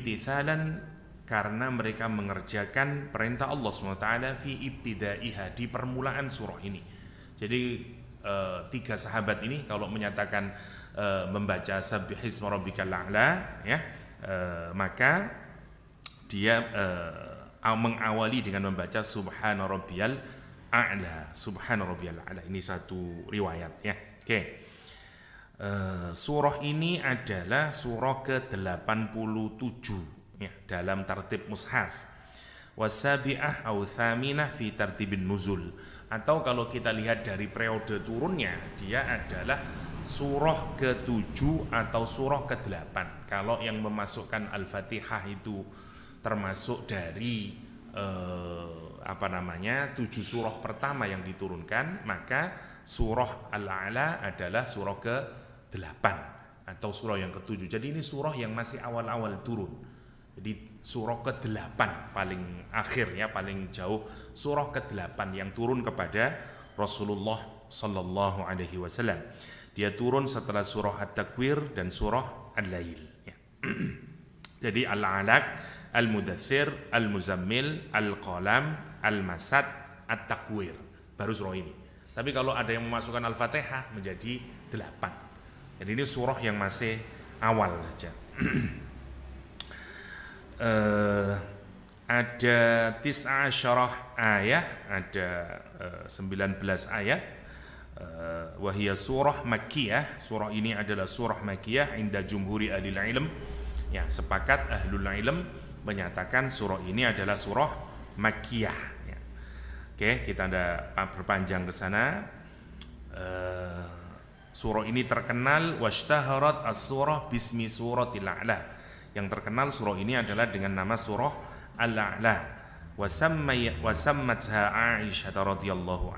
imtithalan, karena mereka mengerjakan perintah Allah SWT fi ibtidaiha, di permulaan surah ini. Jadi tiga sahabat ini kalau menyatakan membaca sabbihisma rabbikal a'la, ya, maka dia mengawali dengan membaca subhana rabbiyal a'la, subhana rabbiyal a'la. Ini satu riwayat, ya. Oke. Surah ini adalah surah ke-87, ya, dalam tertib mushaf. Wasabi'ah au thaminah fi tartibin nuzul, atau kalau kita lihat dari periode turunnya, dia adalah surah ke-7 atau surah ke-8. Kalau yang memasukkan Al-Fatihah itu termasuk dari 7 surah pertama yang diturunkan, maka surah Al-A'la adalah surah ke-8 atau surah yang ke-7. Jadi ini surah yang masih awal-awal turun. Jadi surah ke-8 paling akhir, ya, paling jauh, surah ke-8 yang turun kepada Rasulullah sallallahu alaihi wasallam. Dia turun setelah surah At-Takwir dan surah Al-Lail, ya. Jadi Al-Alaq, Al-Mudaththir, Al-Muzammil, Al-Qalam, Al-Masad, At-Takwir, baru surah ini. Tapi kalau ada yang memasukkan Al-Fatihah menjadi 8. Jadi ini surah yang masih awal saja. Ada 19 ayat, ada 19 ayat. Wahia surah Makkiyah. Surah ini adalah surah Makkiyah inda jumhuri ahlil ilm. Ya, sepakat ahlul ilm menyatakan surah ini adalah surah Makkiyah, ya. Oke, kita tidak berpanjang ke sana. Surah ini terkenal, washtaharat as-surah bismi suratil a'la. Yang terkenal surah ini adalah dengan nama surah Al-A'la. Wasammatha Aisyah radhiyallahu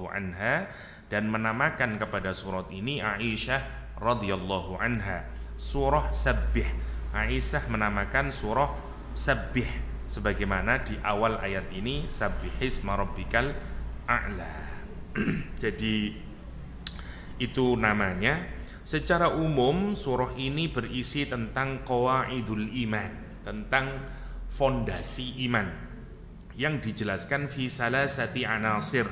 anha, dan menamakan kepada surat ini Aisyah radhiyallahu anha surah Sabbih. Aisyah menamakan surah Sabbih sebagaimana di awal ayat ini, sabbihisma rabbikal a'la. Jadi itu namanya. Secara umum surah ini berisi tentang qawaidul iman, tentang fondasi iman yang dijelaskan fi salasati anasir.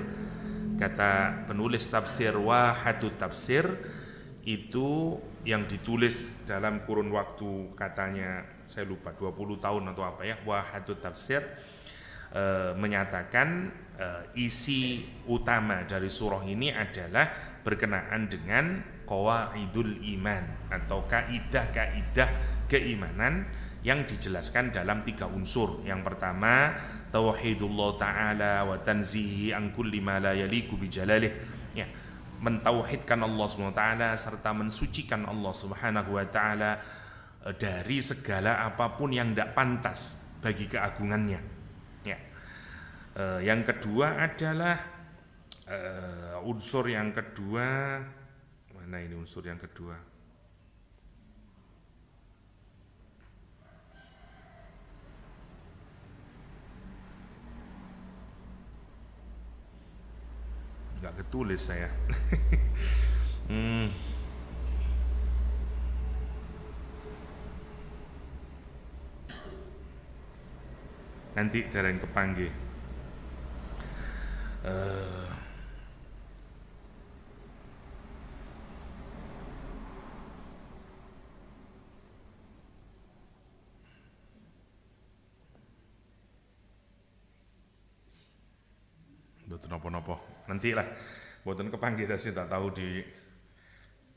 Kata penulis tafsir Wahhatut Tafsir, itu yang ditulis dalam kurun waktu, katanya saya lupa 20 tahun atau apa, ya, Wahhatut Tafsir menyatakan isi utama dari surah ini adalah berkenaan dengan qawaidul iman atau kaidah-kaidah keimanan yang dijelaskan dalam 3 unsur. Yang pertama, tauhidullah ta'ala wa tanzihi an kulli ma la yaliku bi jalalih, ya, mentauhidkan Allah SWT serta mensucikan Allah Subhanahu wa taala dari segala apapun yang tidak pantas bagi keagungannya, ya. Yang kedua adalah unsur yang kedua, mana ini unsur yang kedua? Nggak ketulis saya. Nanti dereng kepanggih. Mboten napa-napa. Nanti lah, mboten kepanggih tadi, tak tahu di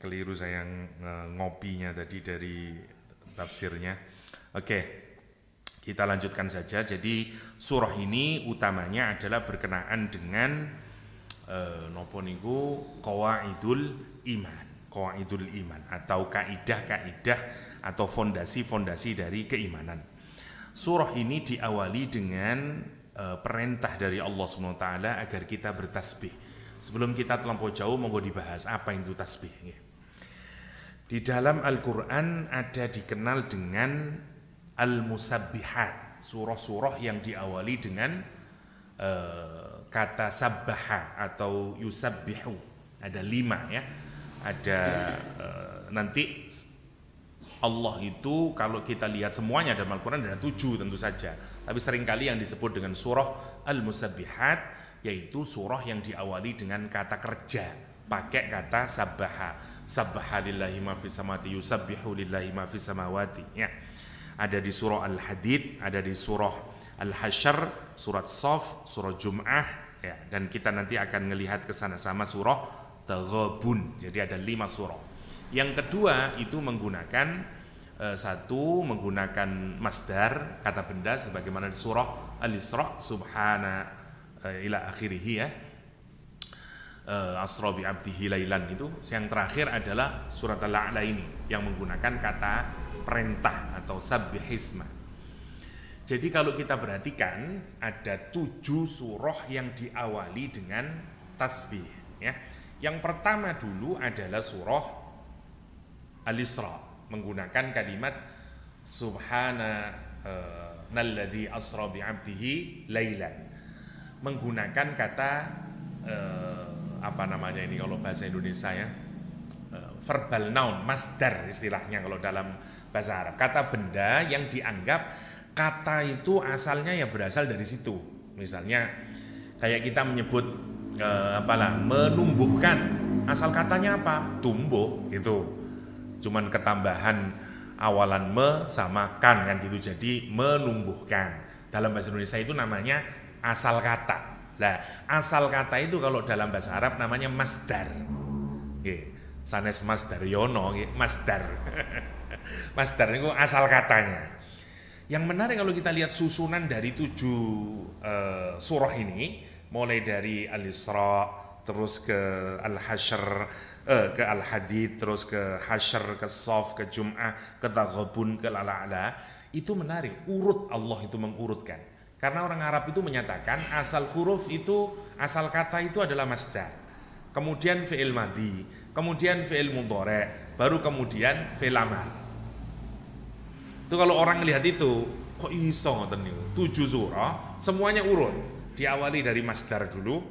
keliru saya ngopinya tadi dari tafsirnya. Oke, kita lanjutkan saja. Jadi surah ini utamanya adalah berkenaan dengan napa niku qawaidul iman atau kaidah-kaidah atau fondasi-fondasi dari keimanan. Surah ini diawali dengan perintah dari Allah SWT agar kita bertasbih. Sebelum kita terlampau jauh, monggo dibahas apa itu tasbih. Di dalam Al-Quran ada dikenal dengan Al-Musabbihat, surah-surah yang diawali dengan kata sabbaha atau yusabbihu. Ada 5, ya. Ada nanti Allah itu kalau kita lihat semuanya dalam Al-Quran ada 7 tentu saja. Tapi seringkali yang disebut dengan surah Al-Musabbihat, yaitu surah yang diawali dengan kata kerja, pakai kata sabbaha. Sabbaha lillahi ma fis samawati yusabbihu lillahi ma fis samawati. Ya. Ada di surah Al-Hadid, ada di surah Al-Hasyr, surat Shaf, surah Jum'ah, ya. Dan kita nanti akan melihat ke sana sama surah Taghabun. Jadi ada 5 surah. Yang kedua itu menggunakan satu menggunakan masdar kata benda sebagaimana di surah Al-Isra subhana ila akhirih ya. Asra bi abdihi lailan itu. Yang terakhir adalah surat Al-A'la ini yang menggunakan kata perintah atau sabbihisma. Jadi kalau kita perhatikan ada 7 surah yang diawali dengan tasbih ya. Yang pertama dulu adalah surah Al-Isra menggunakan kalimat subhanalladzi asra bi 'abdihi lailan. Menggunakan kata apa namanya ini kalau bahasa Indonesia ya? Verbal noun, masdar istilahnya kalau dalam bahasa Arab. Kata benda yang dianggap kata itu asalnya ya berasal dari situ. Misalnya kayak kita menyebut menumbuhkan, asal katanya apa? Tumbuh itu. Cuman ketambahan awalan me sama kan gitu, jadi menumbuhkan. Dalam bahasa Indonesia itu namanya asal kata. Nah, asal kata itu kalau dalam bahasa Arab namanya masdar. Sanes masdar yono, masdar. Masdar itu asal katanya. Yang menarik kalau kita lihat susunan dari 7 surah ini, mulai dari Al-Isra, terus ke Al-Hasyr, ke Al-Hadid, terus ke Hasyr, ke Shaf, ke Jum'ah, ke Taghabun, ke Al-A'la. Itu menarik, urut Allah itu mengurutkan. Karena orang Arab itu menyatakan asal huruf itu, asal kata itu adalah masdar. Kemudian fi'il madhi, kemudian fi'il mudhari', baru kemudian fi'il amar. Itu kalau orang melihat itu, kok iso ngoten niku? 7 surah semuanya urut. Diawali dari masdar dulu,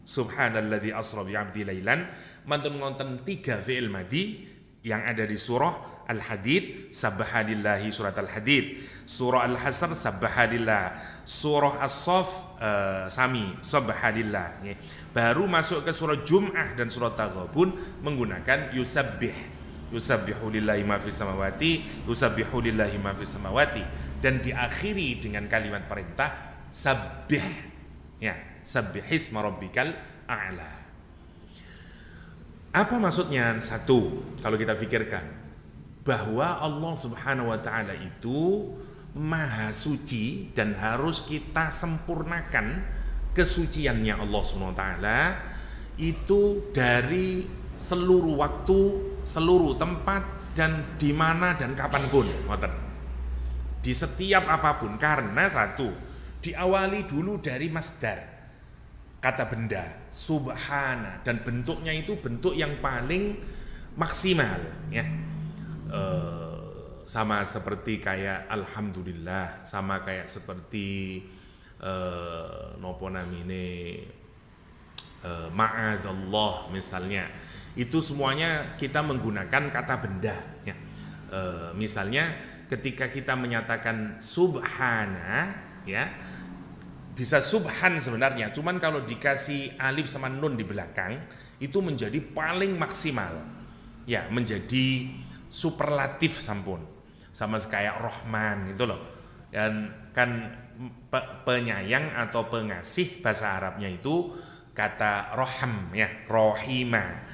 subhanalladzi asra bi 'abdi lailan, mantun ngonten 3 fi'il madhi yang ada di surah Al-Hadid, sabbahalillahi surat Al-Hadid, surah Al-Hasyr sabbahalillah, surah As-Saff sami sabbahalillah. Baru masuk ke surah Jum'ah dan surah Taghabun menggunakan yusabbih. Yusabbihu lillahi ma fis samawati, yusabbihu lillahi ma fis samawati, dan diakhiri dengan kalimat perintah sabbih. Ya, sabbihisma rabbikal a'la. Apa maksudnya? Satu, kalau kita pikirkan bahwa Allah Subhanahu wa taala itu maha suci dan harus kita sempurnakan kesuciannya Allah Subhanahu wa taala itu dari seluruh waktu, seluruh tempat, dan di mana dan kapanpun, di setiap apapun. Karena satu, diawali dulu dari masdar kata benda subhana, dan bentuknya itu bentuk yang paling maksimal ya. Sama seperti kayak alhamdulillah, sama kayak seperti nopo namine ma'adzallah misalnya. Itu semuanya kita menggunakan kata benda ya. Misalnya ketika kita menyatakan subhana ya, bisa subhan sebenarnya, cuman kalau dikasih alif sama nun di belakang itu menjadi paling maksimal ya, menjadi superlatif sampun. Sama kayak Rahman itu loh. Dan kan penyayang atau pengasih bahasa Arabnya itu kata roham ya, rohima.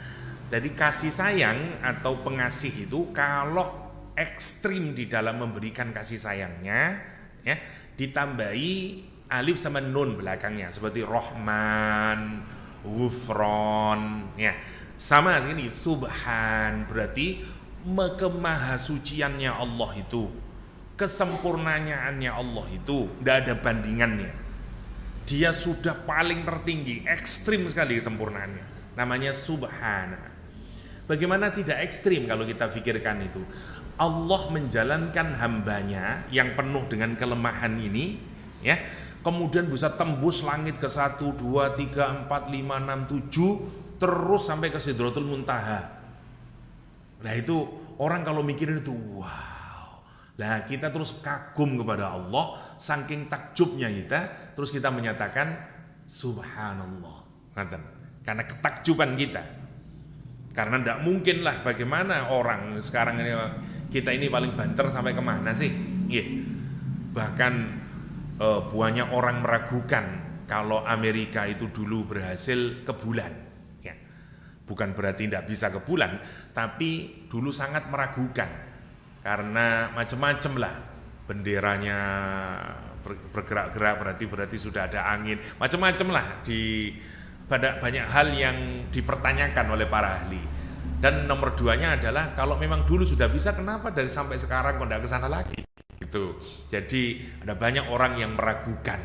Jadi kasih sayang atau pengasih itu kalau ekstrim di dalam memberikan kasih sayangnya ya, ditambahi alif sama nun belakangnya seperti Rahman, Ghufron ya. Sama ini subhan, berarti kemahasuciannya Allah itu, kesempurnaannya Allah itu tidak ada bandingannya. Dia sudah paling tertinggi, ekstrim sekali kesempurnaannya. Namanya subhana. Bagaimana tidak ekstrim kalau kita pikirkan itu? Allah menjalankan hambanya yang penuh dengan kelemahan ini ya, kemudian bisa tembus langit ke 1, 2, 3, 4, 5, 6, 7 terus sampai ke Sidratul Muntaha. Nah itu orang kalau mikirin itu wow. Lah kita terus kagum kepada Allah, saking takjubnya kita, terus kita menyatakan subhanallah. Karena ketakjuban kita. Karena tidak mungkin lah bagaimana orang sekarang ini, kita ini paling banter sampai kemana sih? Bahkan banyak orang meragukan kalau Amerika itu dulu berhasil ke bulan. Bukan berarti tidak bisa ke bulan, tapi dulu sangat meragukan karena macam-macam lah, benderanya bergerak-gerak berarti sudah ada angin, macam-macam lah, banyak hal yang dipertanyakan oleh para ahli. Dan nomor duanya adalah kalau memang dulu sudah bisa, kenapa dari sampai sekarang kok tidak ke sana lagi gitu. Jadi ada banyak orang yang meragukan,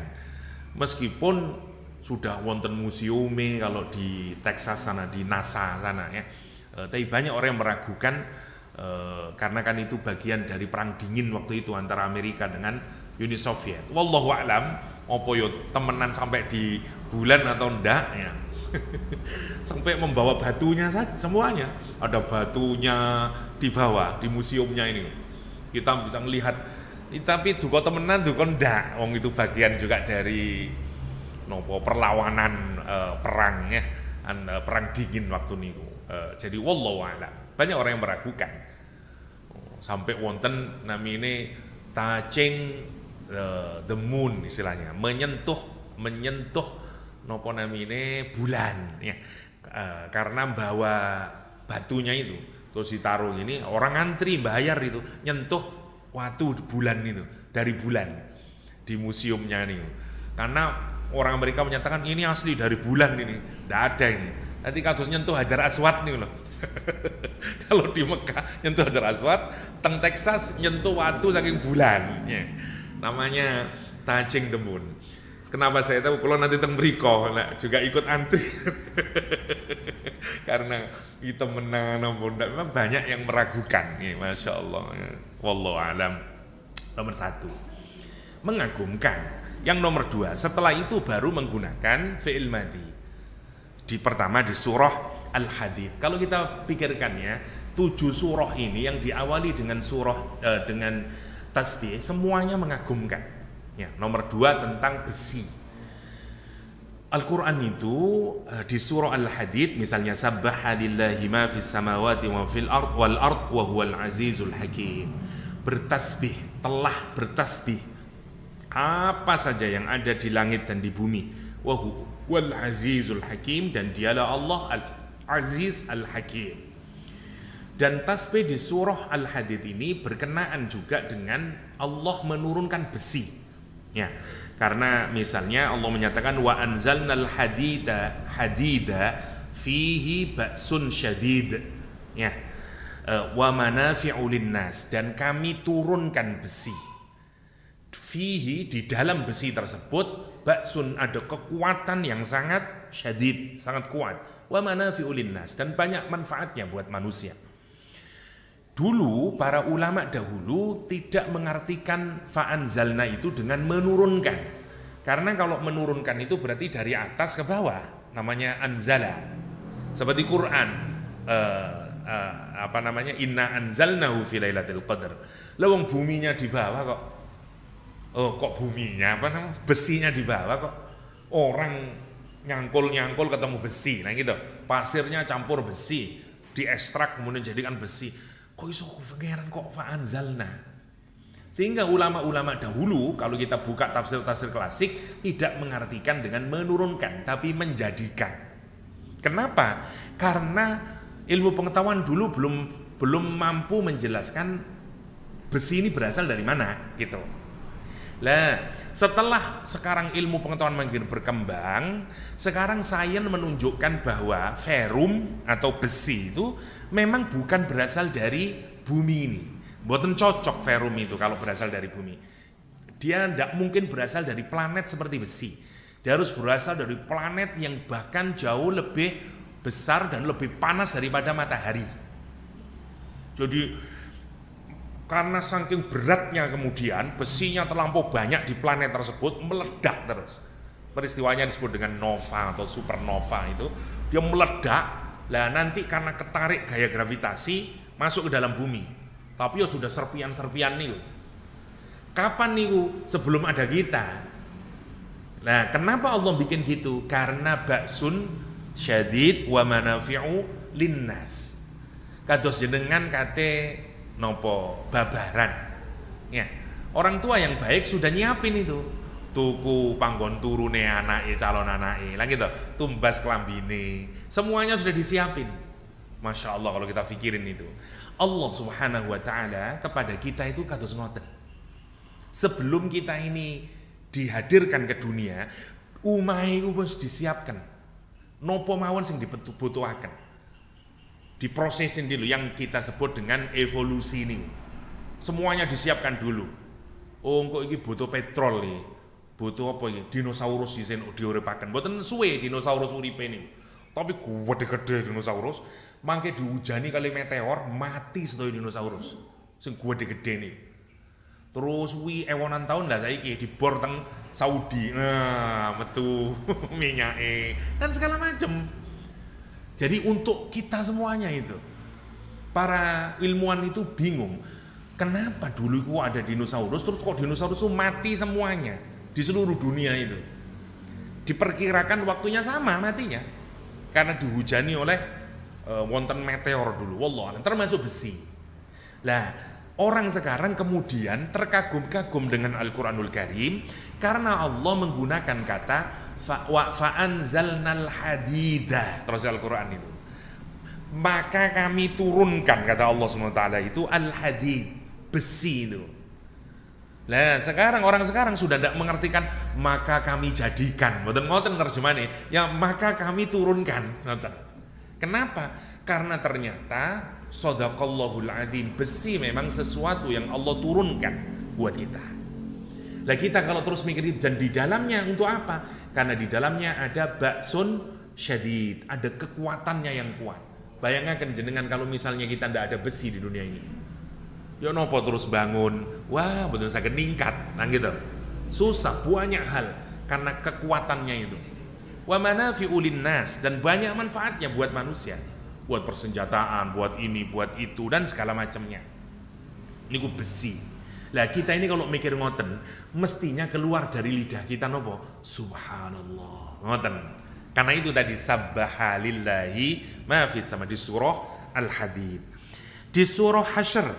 meskipun sudah wonten museumi kalau di Texas sana, di NASA sana ya. Tapi banyak orang yang meragukan karena kan itu bagian dari perang dingin waktu itu antara Amerika dengan Uni Soviet. Wallahu a'lam, opo yo temenan sampai di bulan atau enggak ya. Sampai membawa batunya saja semuanya. Ada batunya di bawah di museumnya ini. Kita bisa melihat, tapi duko temenan duko enggak. Wong itu bagian juga dari perlawanan perang ya, perang dingin waktu niku. Jadi wallahu a'lam. Banyak orang yang meragukan. Sampai wonten namine touching the moon istilahnya, menyentuh nopo namine bulan ya. Karena bawa batunya itu terus ditaruh ini, orang antri bayar itu nyentuh watu bulan itu, dari bulan di museumnya nih. Karena orang Amerika menyatakan ini asli dari bulan ini, tidak ada ini. Nanti kados nyentuh Hajar Aswad nih loh. Kalau di Mekah nyentuh Hajar Aswad, teng Texas nyentuh watu saking bulan. Ya. Namanya touching the moon. Kenapa saya tahu? Kalau nanti teng mriko juga ikut antri. Karena itu menang memang banyak yang meragukan. Ya, Masya Allah. Wallahu a'lam. Nomor 1, mengagumkan. Yang nomor 2, setelah itu baru menggunakan fi'il madhi. Pertama di surah Al-Hadid. Kalau kita pikirkan ya, 7 surah ini yang diawali dengan dengan tasbih, semuanya mengagumkan. Ya, nomor 2 tentang besi. Al-Quran itu di surah Al-Hadid misalnya, sabbaha lillahi ma fis samawati wa fil ard wal ard wa huwal azizul hakim. Bertasbih, telah bertasbih apa saja yang ada di langit dan di bumi, wa huwal azizul hakim, dan dialah Allah al-aziz al-hakim. Dan tasbih di surah Al-Hadid ini berkenaan juga dengan Allah menurunkan besi ya. Karena misalnya Allah menyatakan wa anzalnal hadida fihi ba'sun syadid ya, wa manafi'u linnas, dan kami turunkan besi fihi, di dalam besi tersebut, ba'sun, ada kekuatan yang sangat syadid, sangat kuat, wa manafi'u linnas, dan banyak manfaatnya buat manusia. Dulu para ulama dahulu tidak mengartikan fa'anzalna itu dengan menurunkan, karena kalau menurunkan itu berarti dari atas ke bawah, namanya anzala. Seperti Quran, inna anzalnahu fi lailatul qadar. Lawang buminya di bawah kok. Kok buminya besinya di bawah kok, orang nyangkul ketemu besi, nah gitu, pasirnya campur besi, diekstrak kemudian jadikan besi, kok iso pengeran kok fa'anzalna. Sehingga ulama-ulama dahulu kalau kita buka tafsir-tafsir klasik tidak mengartikan dengan menurunkan, tapi menjadikan. Kenapa? Karena ilmu pengetahuan dulu belum mampu menjelaskan besi ini berasal dari mana gitu. Lah, setelah sekarang ilmu pengetahuan makin berkembang, sekarang sains menunjukkan bahwa ferrum atau besi itu memang bukan berasal dari bumi ini. Mboten cocok ferrum itu kalau berasal dari bumi. Dia tidak mungkin berasal dari planet seperti besi. Dia harus berasal dari planet yang bahkan jauh lebih besar dan lebih panas daripada matahari. Jadi karena saking beratnya kemudian besinya terlampau banyak di planet tersebut, meledak terus. Peristiwanya disebut dengan nova atau supernova itu, dia meledak. Lah nanti karena ketarik gaya gravitasi, masuk ke dalam bumi. Tapi ya sudah serpian-serpian nih. Kapan nih sebelum ada kita? Nah, kenapa Allah bikin gitu? Karena ba'sun syadid wa manafi'u linnas. Kados jenengan kate nopo babaran. Ya, orang tua yang baik sudah nyiapin itu. Tuku panggon turune anake, calon anake, lagi gitu, tumbas kelambine, semuanya sudah disiapin. Masya Allah kalau kita pikirin itu. Allah Subhanahu wa ta'ala kepada kita itu kados ngoten. Sebelum kita ini dihadirkan ke dunia, umahe iku wis disiapkan. Nopo mawon sing dibutuhaken. Diprosesin dulu yang kita sebut dengan evolusi ini. Semuanya disiapkan dulu. Oh, kok iki butuh petrol nih. Butuh apa iki? Dinosaurus isen diuripaken. Mboten suwe dinosaurus uripe niku. Tapi gede-gede dinosaurus, mangke dihujani kali meteor, mati sedaya dinosaurus. Sing gede-gede nih. Terus ewonan tahun lah saiki dibor teng Saudi. Nah, metu minyake dan segala macam. Jadi untuk kita semuanya itu, para ilmuwan itu bingung. Kenapa dulu itu ada dinosaurus, terus kok dinosaurus itu mati semuanya di seluruh dunia itu? Diperkirakan waktunya sama matinya, karena dihujani oleh wonten meteor dulu, wallahualam, termasuk besi. Lah, orang sekarang kemudian terkagum-kagum dengan Al-Quranul Karim karena Allah menggunakan kata fa'anzalnal hadida, terus Al-Quran itu. Maka kami turunkan, kata Allah SWT itu al-hadid, besi itu. Lah sekarang orang sekarang sudah tidak mengertikan maka kami jadikan. Ngoten terjemahannya, ya maka kami turunkan. Ngoten. Kenapa? Karena ternyata Shadaqallahul Adzim, besi memang sesuatu yang Allah turunkan buat kita. Lah kita kalau terus mikir itu, dan di dalamnya untuk apa? Karena di dalamnya ada ba'sun syadid, ada kekuatannya yang kuat. Bayangkan jenengan kalau misalnya kita tidak ada besi di dunia ini. Ya nopo terus bangun, wah betul saya meningkat, nah gitu. Susah, banyak hal karena kekuatannya itu. Wa manafi'u linnas, dan banyak manfaatnya buat manusia. Buat persenjataan, buat ini, buat itu, dan segala macamnya. Ini besi. Lah kita ini kalau mikir ngoten, mestinya keluar dari lidah kita nopo? Subhanallah. Ngoten. Karena itu tadi sabbaha lillahi ma fis sama di surah Al-Hadid. Di surah Hasyr,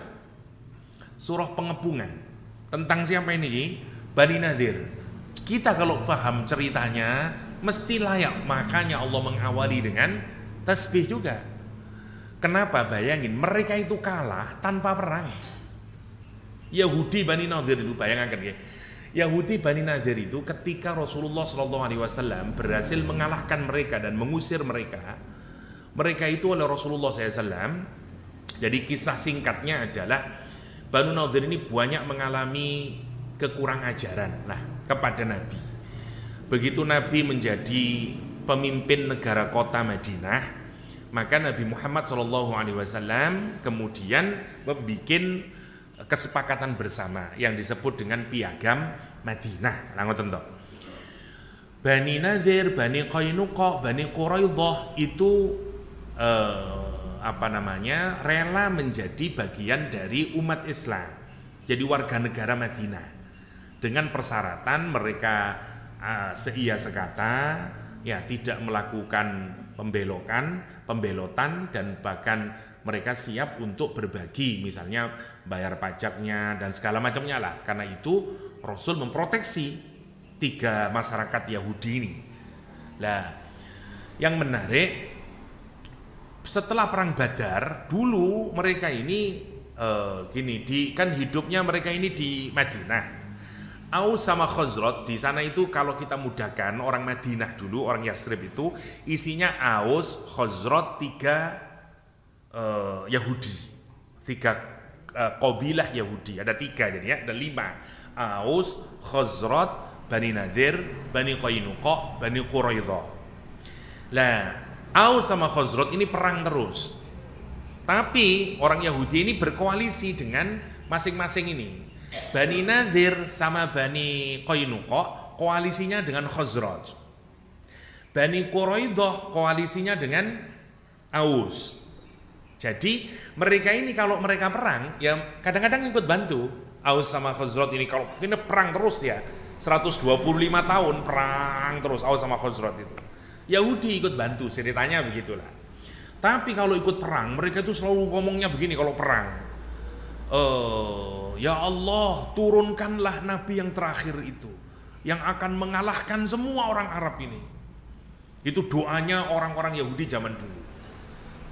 surah pengepungan, tentang siapa ini? Bani Nadir. Kita kalau paham ceritanya mesti layak, makanya Allah mengawali dengan tasbih juga. Kenapa? Bayangin, mereka itu kalah tanpa perang. Yahudi Bani Nadir itu, bayangkan ya. Yahudi Bani Nadir itu ketika Rasulullah SAW berhasil mengalahkan mereka dan mengusir mereka itu oleh Rasulullah SAW. Jadi kisah singkatnya adalah Bani Nadir ini banyak mengalami kekurang ajaran kepada Nabi. Begitu Nabi menjadi pemimpin negara kota Madinah, maka Nabi Muhammad SAW kemudian membuat kesepakatan bersama yang disebut dengan Piagam Madinah. Tentu Bani Nadir, Bani Qainuqa, Bani Quraidah itu rela menjadi bagian dari umat Islam, jadi warga negara Madinah, dengan persyaratan mereka seia sekata, ya tidak melakukan pembelotan, dan bahkan mereka siap untuk berbagi, misalnya bayar pajaknya dan segala macamnya lah. Karena itu Rasul memproteksi 3 masyarakat Yahudi ini. Lah, yang menarik, setelah perang Badar, dulu mereka ini kan hidupnya mereka ini di Madinah. Aus sama Khazraj di sana itu, kalau kita mudahkan, orang Madinah dulu, orang Yasrib itu isinya Aus, Khazraj, 3 Yahudi, 3 qabilah Yahudi, ada 3 jadi ya, ada 5: Aus, Khazraj, Bani Nadir, Bani Qainuqa, Bani Quraidah. Lah, Aus sama Khazraj ini perang terus, tapi orang Yahudi ini berkoalisi dengan masing-masing ini. Bani Nadir sama Bani Qainuqa koalisinya dengan Khazraj. Bani Quraidah koalisinya dengan Aus. Jadi mereka ini kalau mereka perang ya kadang-kadang ikut bantu. Aus sama Khazraj ini kalau ini perang terus dia 125 tahun perang terus Aus sama Khazraj itu. Yahudi ikut bantu, ceritanya begitulah. Tapi kalau ikut perang mereka itu selalu ngomongnya begini kalau perang. Ya Allah, turunkanlah nabi yang terakhir itu yang akan mengalahkan semua orang Arab ini. Itu doanya orang-orang Yahudi zaman dulu.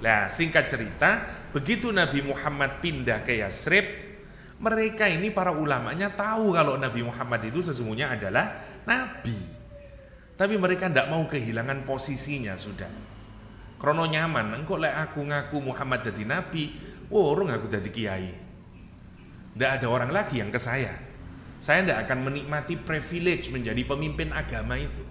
Nah, singkat cerita, begitu Nabi Muhammad pindah ke Yasrib, mereka ini para ulamanya tahu kalau Nabi Muhammad itu sesungguhnya adalah nabi. Tapi mereka tidak mau kehilangan posisinya sudah. Krono nyaman, engkau lek aku ngaku Muhammad jadi nabi, orang aku jadi kiai. Tidak ada orang lagi yang ke saya. Saya tidak akan menikmati privilege menjadi pemimpin agama itu.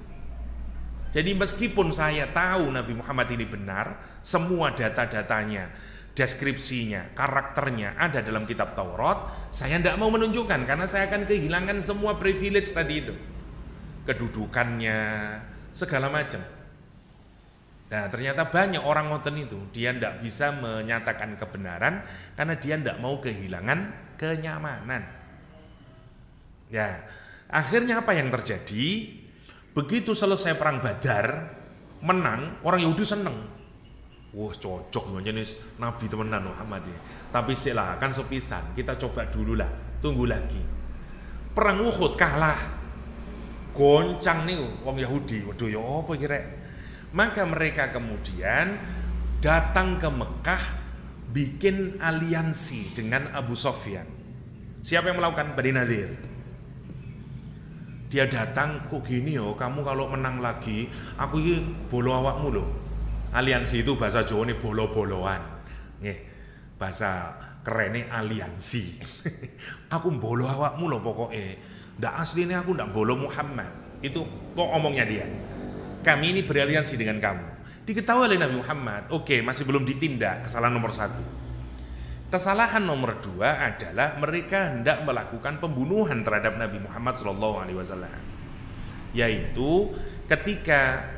Jadi meskipun saya tahu Nabi Muhammad ini benar, semua data-datanya, deskripsinya, karakternya ada dalam kitab Taurat, saya tidak mau menunjukkan karena saya akan kehilangan semua privilege tadi itu. Kedudukannya, segala macam. Nah, ternyata banyak orang ngoten itu, dia tidak bisa menyatakan kebenaran karena dia tidak mau kehilangan kenyamanan. Ya, akhirnya apa yang terjadi? Begitu selesai perang Badar, menang, orang Yahudi seneng. Wah, cocok jenis nabi temenan Muhammad ya. Tapi silakan sepisan, kita coba dulu lah, tunggu lagi. Perang Uhud kalah. Goncang nih orang Yahudi. Waduh ya apa kira? Maka mereka kemudian datang ke Mekah bikin aliansi dengan Abu Sufyan. Siapa yang melakukan? Bani Nadir. Dia datang, kok gini yo, kamu kalau menang lagi, aku ini bolo awakmu loh. Aliansi itu bahasa Jawa ini bolo-boloan. Nih, bahasa kerennya aliansi. Aku bolo awakmu loh pokoknya. Nggak aslinya aku nggak bolo Muhammad. Itu kok omongnya dia. Kami ini beraliansi dengan kamu. Diketahui oleh Nabi Muhammad, oke, masih belum ditindak, kesalahan nomor 1. Kesalahan nomor 2 adalah mereka hendak melakukan pembunuhan terhadap Nabi Muhammad SAW, yaitu ketika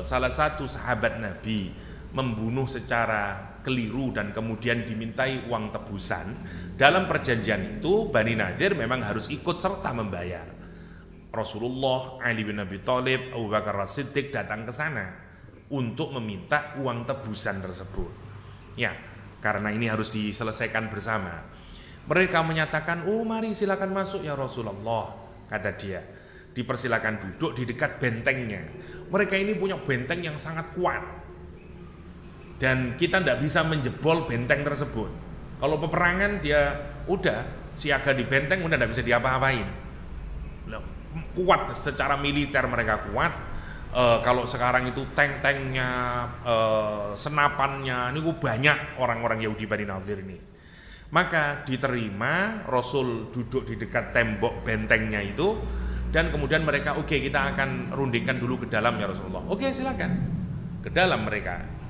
salah satu sahabat Nabi membunuh secara keliru dan kemudian dimintai uang tebusan. Dalam perjanjian itu Bani Nadir memang harus ikut serta membayar. Rasulullah, Ali bin Abi Thalib, Abu Bakar As-Siddiq datang ke sana untuk meminta uang tebusan tersebut. Ya, karena ini harus diselesaikan bersama. Mereka menyatakan, oh mari silakan masuk ya Rasulullah, kata dia. Dipersilakan duduk di dekat bentengnya. Mereka ini punya benteng yang sangat kuat. Dan kita tidak bisa menjebol benteng tersebut. Kalau peperangan dia udah siaga di benteng, udah tidak bisa diapa-apain. Kuat secara militer mereka kuat. Kalau sekarang itu tank-tanknya, senapannya, ini banyak orang-orang Yahudi Bani Nadir ini. Maka diterima, Rasul duduk di dekat tembok bentengnya itu, dan kemudian mereka, oke, kita akan rundingkan dulu ke dalam ya Rasulullah. Oke, silakan. Ke dalam mereka.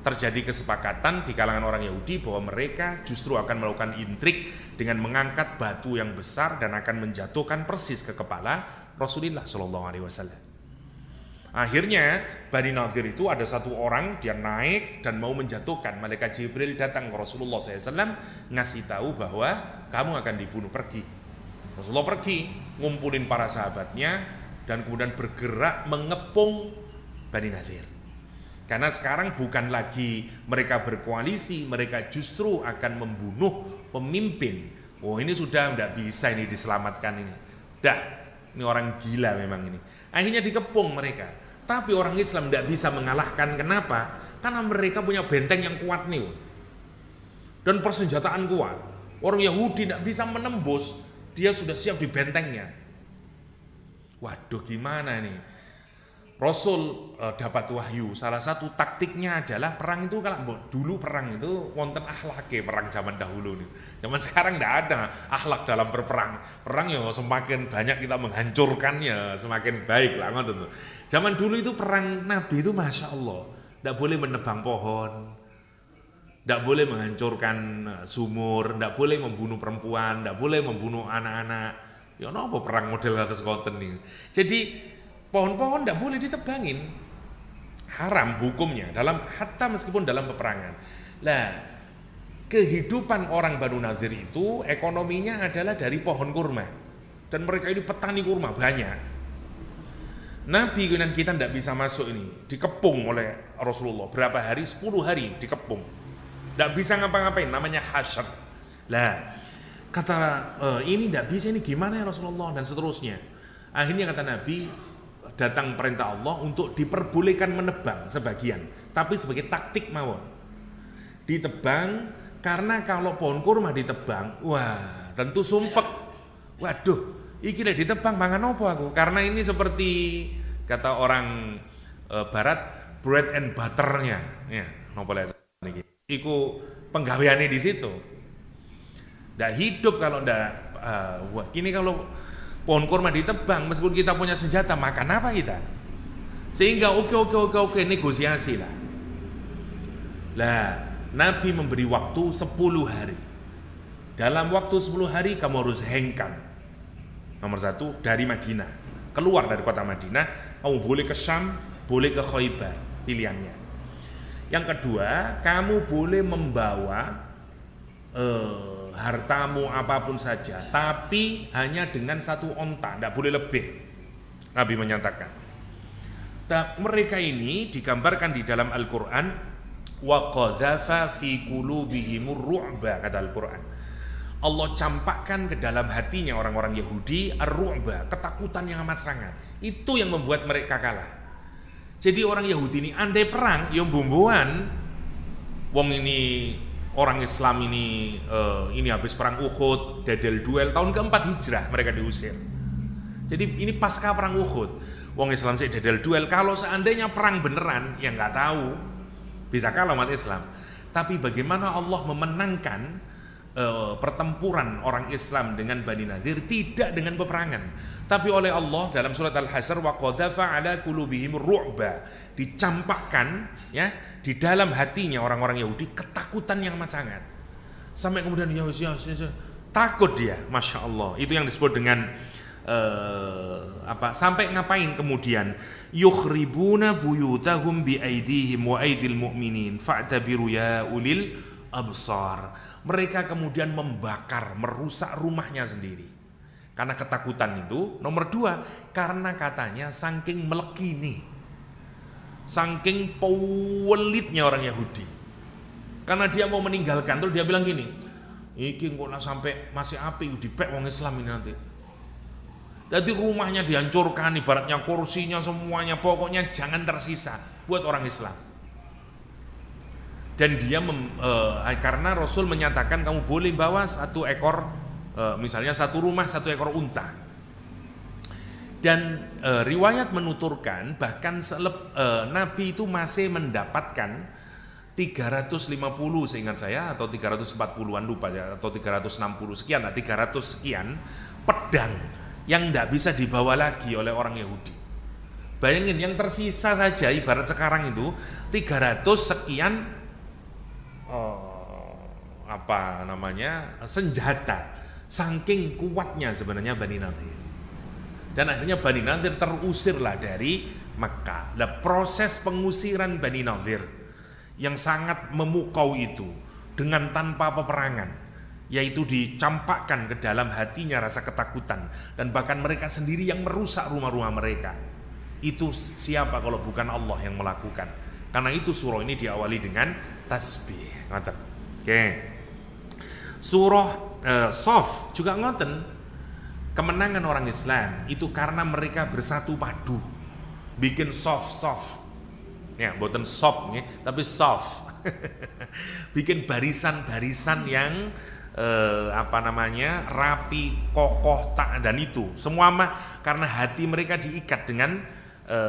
Terjadi kesepakatan di kalangan orang Yahudi bahwa mereka justru akan melakukan intrik dengan mengangkat batu yang besar dan akan menjatuhkan persis ke kepala Rasulullah SAW. Akhirnya Bani Nadir itu ada satu orang, dia naik dan mau menjatuhkan. Malaikat Jibril datang ke Rasulullah SAW ngasih tahu bahwa kamu akan dibunuh, pergi. Rasulullah pergi, ngumpulin para sahabatnya dan kemudian bergerak mengepung Bani Nadir. Karena sekarang bukan lagi mereka berkoalisi, mereka justru akan membunuh pemimpin. Oh, ini sudah tidak bisa ini diselamatkan ini. Dah, ini orang gila memang ini. Akhirnya dikepung mereka. Tapi orang Islam tidak bisa mengalahkan. Kenapa? Karena mereka punya benteng yang kuat nih. Dan persenjataan kuat. Orang Yahudi tidak bisa menembus. Dia sudah siap di bentengnya. Waduh, gimana nih? Rasul dapat wahyu. Salah satu taktiknya adalah perang itu, kalau dulu perang itu wonten akhlake, perang zaman dahulu nih. Zaman sekarang tidak ada akhlak dalam berperang. Perang ya semakin banyak kita menghancurkannya, semakin baik lah ngoten. Zaman dulu itu perang Nabi itu masya Allah, tidak boleh menebang pohon, tidak boleh menghancurkan sumur, tidak boleh membunuh perempuan, tidak boleh membunuh anak-anak. Ya napa perang model atas konten nih. Jadi pohon-pohon tidak boleh ditebangin, haram hukumnya dalam, hatta meskipun dalam peperangan. Lah, kehidupan orang Banu Nadir itu ekonominya adalah dari pohon kurma. Dan mereka ini petani kurma banyak. Nabi dan kita tidak bisa masuk ini, dikepung oleh Rasulullah berapa hari, 10 hari dikepung, tidak bisa ngapa-ngapain, namanya hasyar. Lah kata ini tidak bisa, ini gimana ya Rasulullah, dan seterusnya. Akhirnya kata Nabi, datang perintah Allah untuk diperbolehkan menebang sebagian, tapi sebagai taktik mawon, ditebang, karena kalau pohon kurma ditebang, wah tentu sumpek, waduh iki lek ditebang mangan apa aku? Karena ini seperti kata orang barat, bread and butter-nya. Ya, napa lek niki. Iku penggaweane di situ. Ndak hidup kalau ndak wah, kini kalau pohon kurma ditebang, meskipun kita punya senjata, makan apa kita? Sehingga oke negosiasi lah. Lah, Nabi memberi waktu 10 hari. Dalam waktu 10 hari kamu harus hengkang. Nomor 1, dari Madinah, keluar dari kota Madinah, kamu boleh ke Syam, boleh ke Khaybar, pilihannya. Yang kedua, kamu boleh membawa hartamu apapun saja, tapi hanya dengan 1 onta, tidak boleh lebih. Nabi menyatakan. Mereka ini digambarkan di dalam Al-Quran, wa qadhafa fi qulubihimur ru'ba, kata Al-Quran. Allah campakkan ke dalam hatinya orang-orang Yahudi ar-ru'ba, ketakutan yang amat sangat. Itu yang membuat mereka kalah. Jadi orang Yahudi ini andai perang, yang bumbuan, wong ini orang Islam ini habis perang Uhud, dadel duel, tahun ke-4 hijrah mereka diusir. Jadi ini pasca perang Uhud, wong Islam sih dadel duel. Kalau seandainya perang beneran, ya nggak tahu, bisa kalah umat Islam. Tapi bagaimana Allah memenangkan pertempuran orang Islam dengan Bani Nadir, tidak dengan peperangan, tapi oleh Allah dalam surat Al-Hasyr, wa qadhafa ala qulubihim ru'ba, dicampakkan ya di dalam hatinya orang-orang Yahudi ketakutan yang amat sangat, sampai kemudian ya takut dia, masya Allah. Itu yang disebut dengan sampai ngapain kemudian, yukhribuna buyutahum bi aidihim wa aidil mu'minin fa'tabiru ya ulil absar. Mereka kemudian membakar, merusak rumahnya sendiri karena ketakutan itu. Nomor 2, karena katanya saking melekini, saking pewelitnya orang Yahudi, karena dia mau meninggalkan, terus dia bilang gini, iki kok lah sampai masih api dipek wong Islam ini nanti. Jadi rumahnya dihancurkan, ibaratnya kursinya semuanya, pokoknya jangan tersisa buat orang Islam. Dan dia karena Rasul menyatakan kamu boleh bawa 1 ekor, misalnya 1 rumah 1 ekor unta. Dan riwayat menuturkan bahkan Nabi itu masih mendapatkan 350 seingat saya, atau 340-an lupa ya, atau 360 sekian, 300 sekian pedang yang tidak bisa dibawa lagi oleh orang Yahudi. Bayangin, yang tersisa saja ibarat sekarang itu 300 sekian senjata, saking kuatnya sebenarnya Bani Nadir. Dan akhirnya Bani Nadir terusirlah dari Makkah. Nah, proses pengusiran Bani Nadir yang sangat memukau itu dengan tanpa peperangan, yaitu dicampakkan ke dalam hatinya rasa ketakutan, dan bahkan mereka sendiri yang merusak rumah-rumah mereka. Itu siapa kalau bukan Allah yang melakukan? Karena itu surah ini diawali dengan tasbih. Oke. Surah Shaf juga ngoten. Kemenangan orang Islam itu karena mereka bersatu padu, bikin soft. Ya, bukan soft ya, tapi soft. Bikin barisan-barisan yang rapi, kokoh, dan itu semua karena hati mereka diikat dengan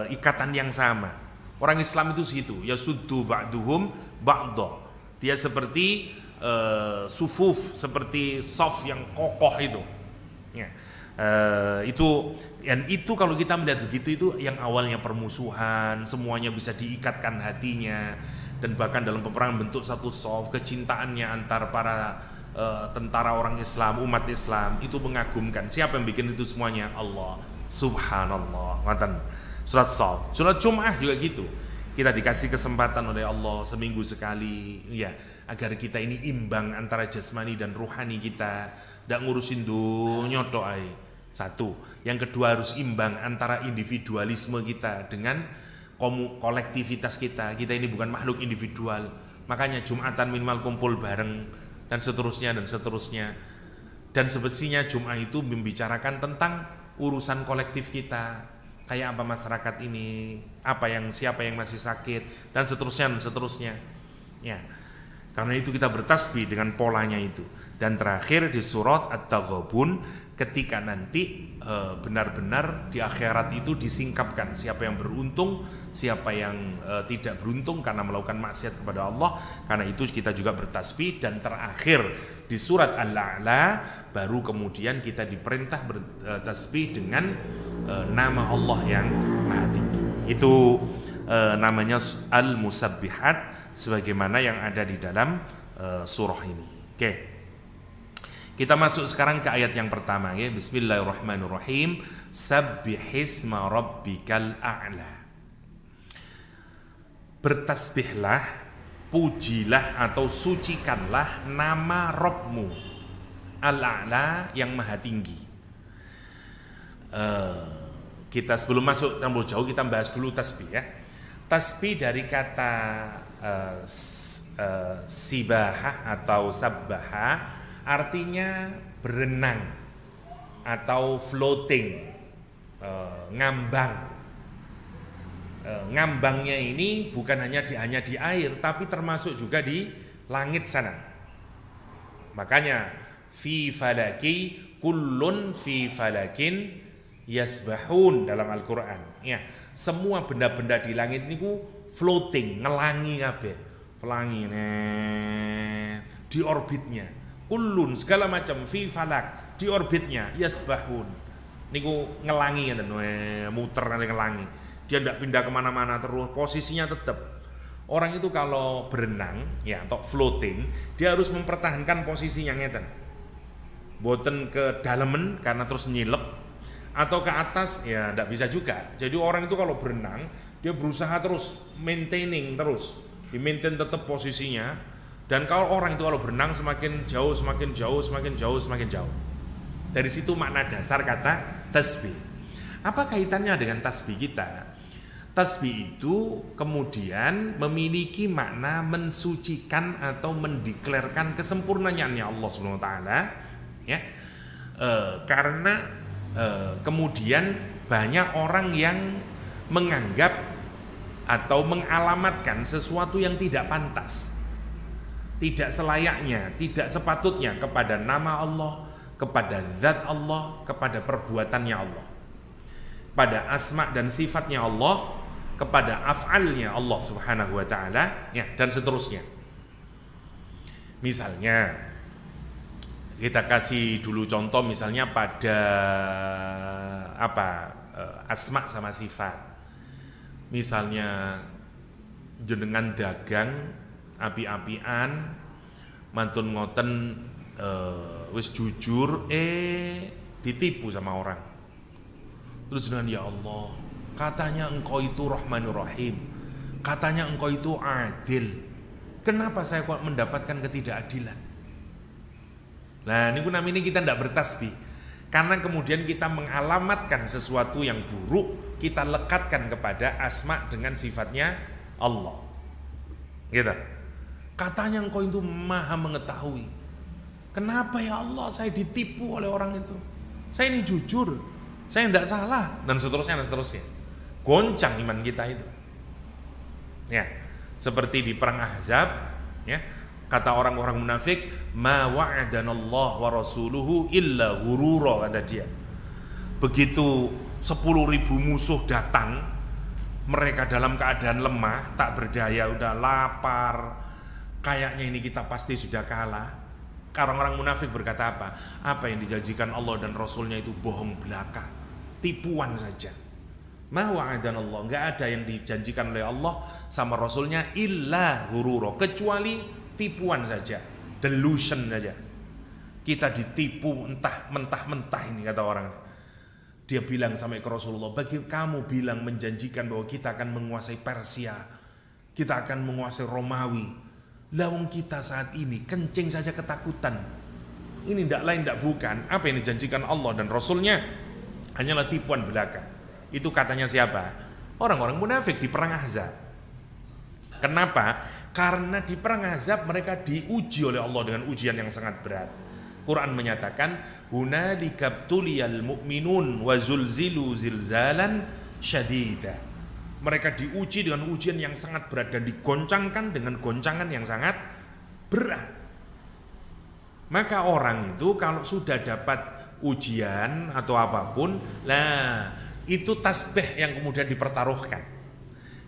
ikatan yang sama. Orang Islam itu situ, yasuddu ba'duhum ba'dha. Dia seperti sufuf, seperti soft yang kokoh itu. Ya. Itu kalau kita melihat begitu, itu yang awalnya permusuhan, semuanya bisa diikatkan hatinya, dan bahkan dalam peperangan bentuk satu soft, kecintaannya antar para tentara orang Islam, umat Islam, itu mengagumkan. Siapa yang bikin itu semuanya? Allah. Subhanallah. Surat Shaf. Surat Jum'ah juga gitu. Kita dikasih kesempatan oleh Allah seminggu sekali, ya, agar kita ini imbang antara jasmani dan ruhani kita, tidak ngurusin dunya tok ae. Satu. Yang kedua harus imbang antara individualisme kita dengan kolektivitas kita. Kita ini bukan makhluk individual. Makanya Jumatan minimal kumpul bareng dan seterusnya dan seterusnya. Dan semestinya Jum'ah itu membicarakan tentang urusan kolektif kita, kayak apa masyarakat ini, siapa yang masih sakit, dan seterusnya ya. Karena itu kita bertasbih dengan polanya itu. Dan terakhir di surat At-Taghabun, ketika nanti benar-benar di akhirat itu disingkapkan siapa yang beruntung, siapa yang tidak beruntung karena melakukan maksiat kepada Allah. Karena itu kita juga bertasbih. Dan terakhir di surat Al-A'la baru kemudian kita diperintah bertasbih dengan nama Allah yang maha tinggi. Itu namanya Al-Musabbihat, sebagaimana yang ada di dalam surah ini. Oke. Kita masuk sekarang ke ayat yang pertama, ya. Bismillahirrahmanirrahim. Sabbihisma rabbikal a'la. Bertasbihlah, pujilah atau sucikanlah nama Rabbmu Al-A'la, yang maha tinggi. Kita sebelum masuk terlalu jauh, kita bahas dulu tasbih, ya. Tasbih dari kata sibahah atau sabbaha, artinya berenang atau floating, ngambang. Ngambangnya ini bukan hanya di air, tapi termasuk juga di langit sana. Makanya fi falaki, kullun fi falakin yasbahun dalam Al-Quran, ya. Semua benda-benda di langit ini floating, ngelangi kabeh, pelangi di orbitnya. Kullun segala macam fi falak, di orbitnya, yasbahun niku ngelangi, muter ngelangi. Dia tidak pindah kemana-mana, terus posisinya tetap. Orang itu kalau berenang, ya, atau floating, dia harus mempertahankan posisinya ngeten, boten ke dalemen karena terus nyilep, atau ke atas, ya tidak bisa juga. Jadi orang itu kalau berenang, dia berusaha terus maintaining, terus di-maintain tetap posisinya. Dan kalau orang itu kalau berenang semakin jauh, semakin jauh, semakin jauh, semakin jauh. Dari situ makna dasar kata tasbih. Apa kaitannya dengan tasbih kita? Tasbih itu kemudian memiliki makna mensucikan atau mendeklarkan kesempurnaannya Allah Subhanahu wa taala, ya. Karena kemudian banyak orang yang menganggap atau mengalamatkan sesuatu yang tidak pantas, tidak selayaknya, tidak sepatutnya kepada nama Allah, kepada zat Allah, kepada perbuatannya Allah, pada asma dan sifatnya Allah, kepada af'alnya Allah Subhanahu wa taala, ya, dan seterusnya. Misalnya kita kasih dulu contoh, misalnya pada asma sama sifat. Misalnya jenengan dagang api-apian, mantun ngoten wis jujur, ditipu sama orang. Terus dengan, ya Allah, katanya engkau itu Rahmanur Rahim, katanya engkau itu adil, kenapa saya kok mendapatkan ketidakadilan? Nah, ini namanya kita tidak bertasbih, karena kemudian kita mengalamatkan sesuatu yang buruk, kita lekatkan kepada asma dengan sifatnya Allah, gitu. Katanya engkau itu maha mengetahui, kenapa ya Allah saya ditipu oleh orang itu? Saya ini jujur, saya tidak salah, dan seterusnya dan seterusnya. Goncang iman kita itu, ya. Seperti di perang Ahzab, ya, kata orang-orang munafik, ma wa'adanallah wa rasuluhu illa ghurura, kata dia. Begitu 10.000 musuh datang, mereka dalam keadaan lemah, tak berdaya, udah lapar, kayaknya ini kita pasti sudah kalah. Orang-orang munafik berkata apa? Apa yang dijanjikan Allah dan Rasulnya itu bohong belaka, tipuan saja. Ma wa'adanallah, enggak ada yang dijanjikan oleh Allah sama Rasulnya illa ghurura, kecuali tipuan saja, delusion saja. Kita ditipu mentah-mentah ini, kata orang. Dia bilang sampai ke Rasulullah, bagi kamu bilang menjanjikan bahwa kita akan menguasai Persia, kita akan menguasai Romawi. Lawang kita saat ini kencing saja ketakutan. Ini tidak lain tidak bukan apa yang dijanjikan Allah dan Rasulnya hanyalah tipuan belaka. Itu katanya siapa? Orang-orang munafik di perang Ahzab. Kenapa? Karena di perang Ahzab mereka diuji oleh Allah dengan ujian yang sangat berat. Quran menyatakan hunalika tuliyal mu'minun wa zulzilu zilzalan syadida. Mereka diuji dengan ujian yang sangat berat dan digoncangkan dengan goncangan yang sangat berat. Maka orang itu kalau sudah dapat ujian atau apapun, itu tasbih yang kemudian dipertaruhkan.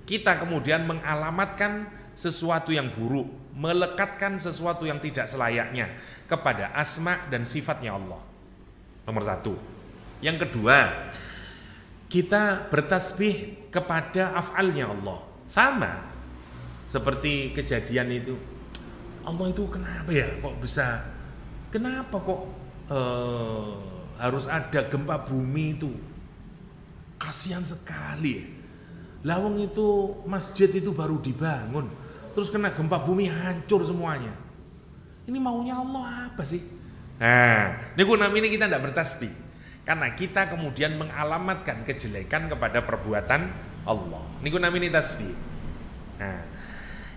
Kita kemudian mengalamatkan sesuatu yang buruk, melekatkan sesuatu yang tidak selayaknya kepada asma dan sifatnya Allah. Nomor satu. Yang kedua, kita bertasbih kepada af'alnya Allah. Sama seperti kejadian itu. Allah itu kenapa ya kok bisa, kenapa kok harus ada gempa bumi itu? Kasihan sekali. Lawang itu masjid itu baru dibangun, terus kena gempa bumi hancur semuanya. Ini maunya Allah apa sih? Nah, ini kita tidak bertasbih karena kita kemudian mengalamatkan kejelekan kepada perbuatan Allah. Ini tasbih. Nah,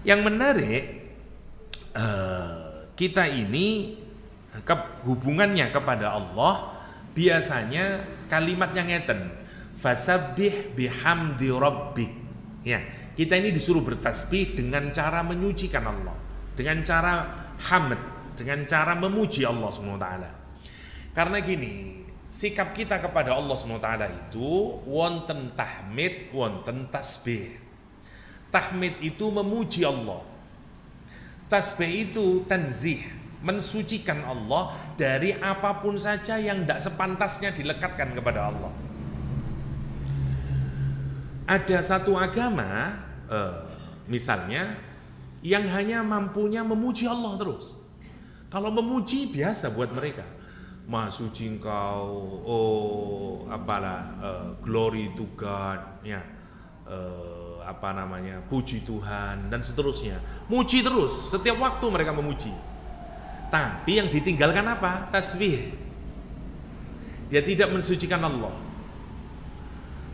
yang menarik kita ini hubungannya kepada Allah biasanya kalimatnya ngeten. Fasabbih bihamdi rabbik. Ya, kita ini disuruh bertasbih dengan cara menyucikan Allah, dengan cara hamd, dengan cara memuji Allah SWT. Karena gini, sikap kita kepada Allah SWT itu wonten tahmid, wonten tasbih. Tahmid itu memuji Allah. Tasbih itu tanzih, mensucikan Allah dari apapun saja yang tidak sepantasnya dilekatkan kepada Allah. Ada satu agama misalnya yang hanya mampunya memuji Allah terus. Kalau memuji biasa buat mereka. Maha suci engkau, glory to God, ya, puji Tuhan dan seterusnya. Muji terus, setiap waktu mereka memuji. Tapi yang ditinggalkan apa? Tasbih. Dia tidak mensucikan Allah.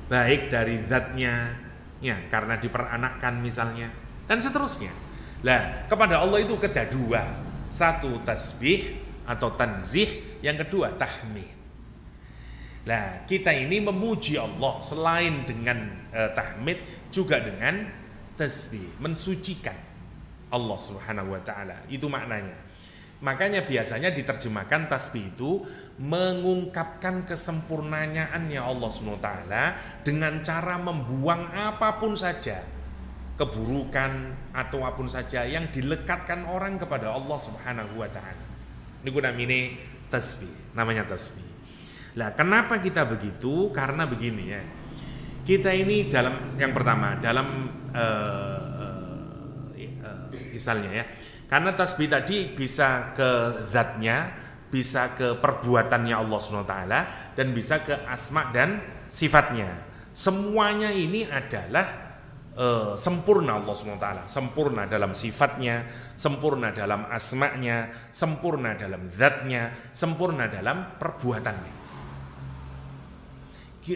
Baik dari zatnya, ya, karena diperanakkan misalnya, dan seterusnya. Lah, kepada Allah itu ada dua. Satu tasbih atau tanzih, yang kedua tahmid. Lah, kita ini memuji Allah selain dengan tahmid juga dengan tasbih, mensucikan Allah Subhanahu wa taala. Itu maknanya. Makanya biasanya diterjemahkan tasbih itu mengungkapkan kesempurnaannya Allah SWT dengan cara membuang apapun saja keburukan atau apapun saja yang dilekatkan orang kepada Allah Subhanahu wa taala. Ini tasbih, namanya tasbih. Lah, kenapa kita begitu? Karena begini ya. Kita ini dalam yang pertama dalam misalnya ya. Karena tasbih tadi bisa ke zatnya, bisa ke perbuatannya Allah SWT, dan bisa ke asma dan sifatnya. Semuanya ini adalah sempurna Allah SWT. Sempurna dalam sifatnya, sempurna dalam asma'nya, sempurna dalam zatnya, sempurna dalam perbuatannya.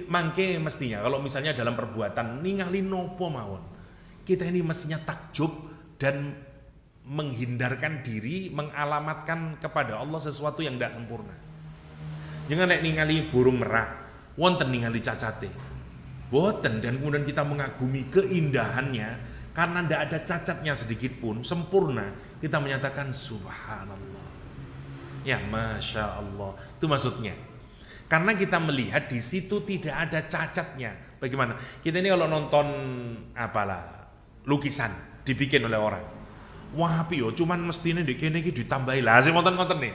Mangke mestinya kalau misalnya dalam perbuatan ningali nopo mawon, kita ini mestinya takjub dan menghindarkan diri, mengalamatkan kepada Allah sesuatu yang tidak sempurna. Jangan ningali burung merak, wonten ningali cacate, boten, dan kemudian kita mengagumi keindahannya karena tidak ada cacatnya sedikit pun, sempurna. Kita menyatakan subhanallah, ya masya Allah. Itu maksudnya. Karena kita melihat di situ tidak ada cacatnya. Bagaimana? Kita ini kalau nonton lukisan dibikin oleh orang. Wah, yo cuman mestine ndek kene iki ditambahi. Lah sing wonten-wonten nih.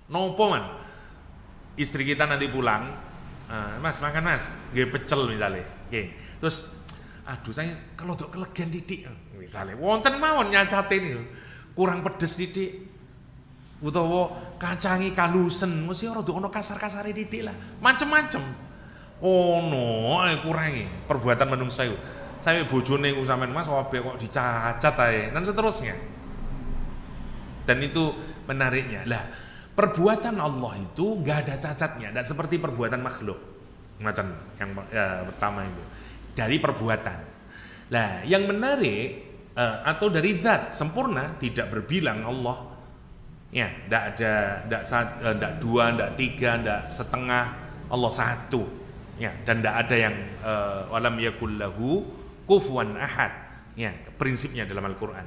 Nopo man? Istri kita nanti pulang, Mas makan Mas, nggih pecel misalnya. Nggih. Terus aduh saya kalau dok kelegen titik misalnya. Wonten mawon nyacate niku. Kurang pedes titik. Utawa kacangi kalusen, mesti ora ono kasar-kasare titik lah. Macem-macem. Ono kurangi perbuatan menungsa iku. Sampai bojone ku sampean Mas wae kok dicacat ae dan seterusnya. Dan itu menariknya. Lah, perbuatan Allah itu enggak ada cacatnya, enggak seperti perbuatan makhluk. Ngoten yang pertama itu. Dari perbuatan. Lah, yang menarik atau dari zat sempurna, tidak berbilang Allah. Ya, enggak ada enggak dua, enggak tiga, enggak setengah, Allah satu. Ya, dan enggak ada yang walam yakul lahu kufuwan ahad. Ya, prinsipnya dalam Al-Qur'an.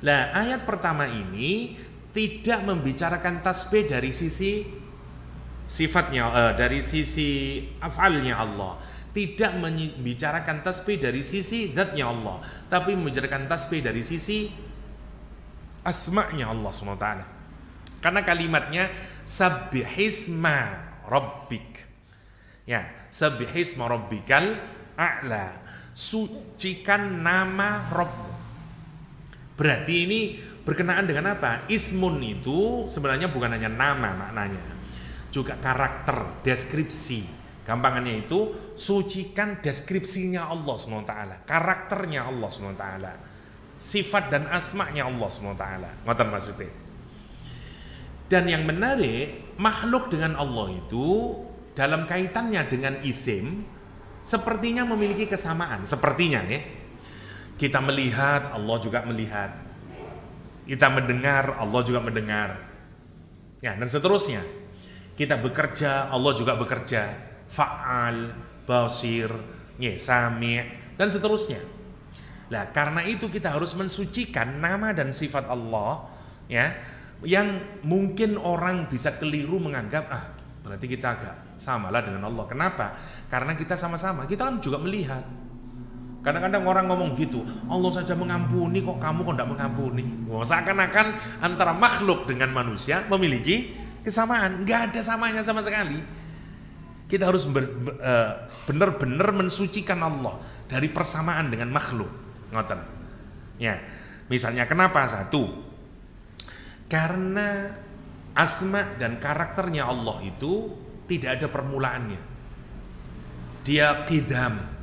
Lah, ayat pertama ini tidak membicarakan tasbih dari sisi sifatnya, dari sisi af'alnya Allah. Tidak membicarakan tasbih dari sisi zatnya Allah, tapi membicarakan tasbih dari sisi asma'nya Allah SWT. Karena kalimatnya sabbihisma rabbik. Ya, sabbihisma rabbikal a'la. Sucikan nama Rabb. Berarti ini berkenaan dengan apa? Ismun itu sebenarnya bukan hanya nama maknanya, juga karakter, deskripsi. Gampangannya itu sucikan deskripsinya Allah SWT, karakternya Allah SWT, sifat dan asma'nya Allah SWT. Ngoten maksudnya. Dan yang menarik, makhluk dengan Allah itu dalam kaitannya dengan isim sepertinya memiliki kesamaan. Sepertinya ya. Kita melihat, Allah juga melihat. Kita mendengar, Allah juga mendengar. Ya, dan seterusnya. Kita bekerja, Allah juga bekerja. Fa'al, basir, sami' dan seterusnya. Nah, karena itu kita harus mensucikan nama dan sifat Allah, ya, yang mungkin orang bisa keliru menganggap berarti kita agak samalah dengan Allah. Kenapa? Karena kita sama-sama, kita kan juga melihat. Kadang-kadang orang ngomong gitu, Allah saja mengampuni kok kamu kok tidak mengampuni. Seakan-akan antara makhluk dengan manusia memiliki kesamaan. Nggak ada samanya sama sekali. Kita harus benar-benar mensucikan Allah dari persamaan dengan makhluk. Ngoten. Ya, misalnya kenapa? Satu, karena asma dan karakternya Allah itu tidak ada permulaannya. Dia qidam.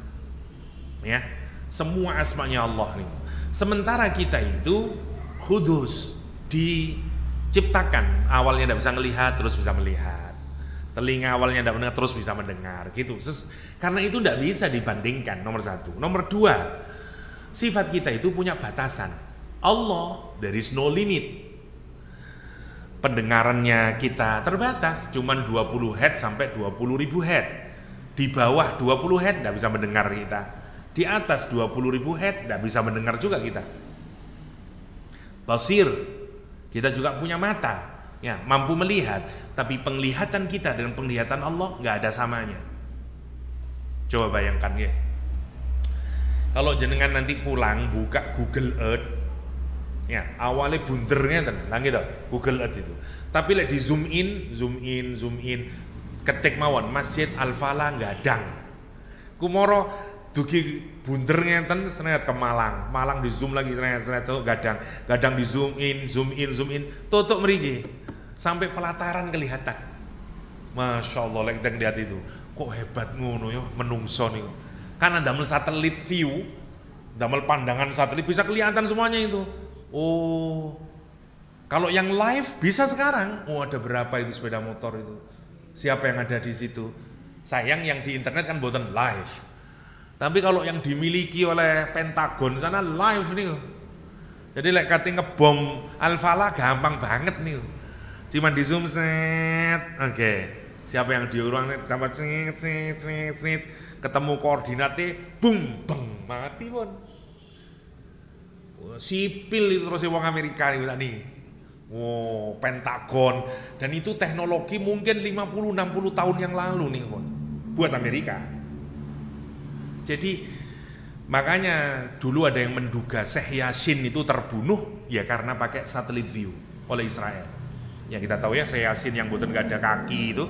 Ya, semua asmanya Allah nih. Sementara kita itu kudus, diciptakan, awalnya tidak bisa melihat terus bisa melihat, telinga awalnya tidak mendengar terus bisa mendengar, gitu. Karena itu tidak bisa dibandingkan. Nomor satu. Nomor dua, sifat kita itu punya batasan. Allah there is no limit. Pendengarannya kita terbatas, cuman 20 Hz sampai 20.000 Hz. Di bawah 20 Hz tidak bisa mendengar kita. Di atas 20.000 Hz tidak bisa mendengar juga kita. Basir, kita juga punya mata, ya, mampu melihat, tapi penglihatan kita dengan penglihatan Allah nggak ada samanya. Coba bayangkan ya. Kalau jenengan nanti pulang buka Google Earth, ya, awalnya bundernya lah gitu, Google Earth itu. Tapi di zoom in, ketik mawon Masjid Al-Falah Gadang. Kumoro dugi bunder ngenten senet ke Malang di zoom lagi senet Gadang di zoom in, tutup mriki sampai pelataran kelihatan. Masya Allah, kita lihat itu kok hebat ngono yo menungso nih. Kan damel satelit view, damel pandangan satelit bisa kelihatan semuanya itu. Oh, kalau yang live bisa sekarang. Oh, ada berapa itu sepeda motor itu? Siapa yang ada di situ? Sayang yang di internet kan buatan live. Tapi kalau yang dimiliki oleh Pentagon sana live nih. Jadi kate ngebom Al-Falah gampang banget nih. Cuman di zoom set. Oke. Siapa yang diurang tambah set. Ketemu koordinatnya bung beng mati pun. Sipil itu terus wong Amerika itu tadi. Wow, Pentagon, dan itu teknologi mungkin 50-60 tahun yang lalu nih pun buat Amerika. Jadi makanya dulu ada yang menduga Syekh Yasin itu terbunuh ya karena pakai satelit view oleh Israel. Ya kita tahu ya Syekh Yasin yang buatan gak ada kaki itu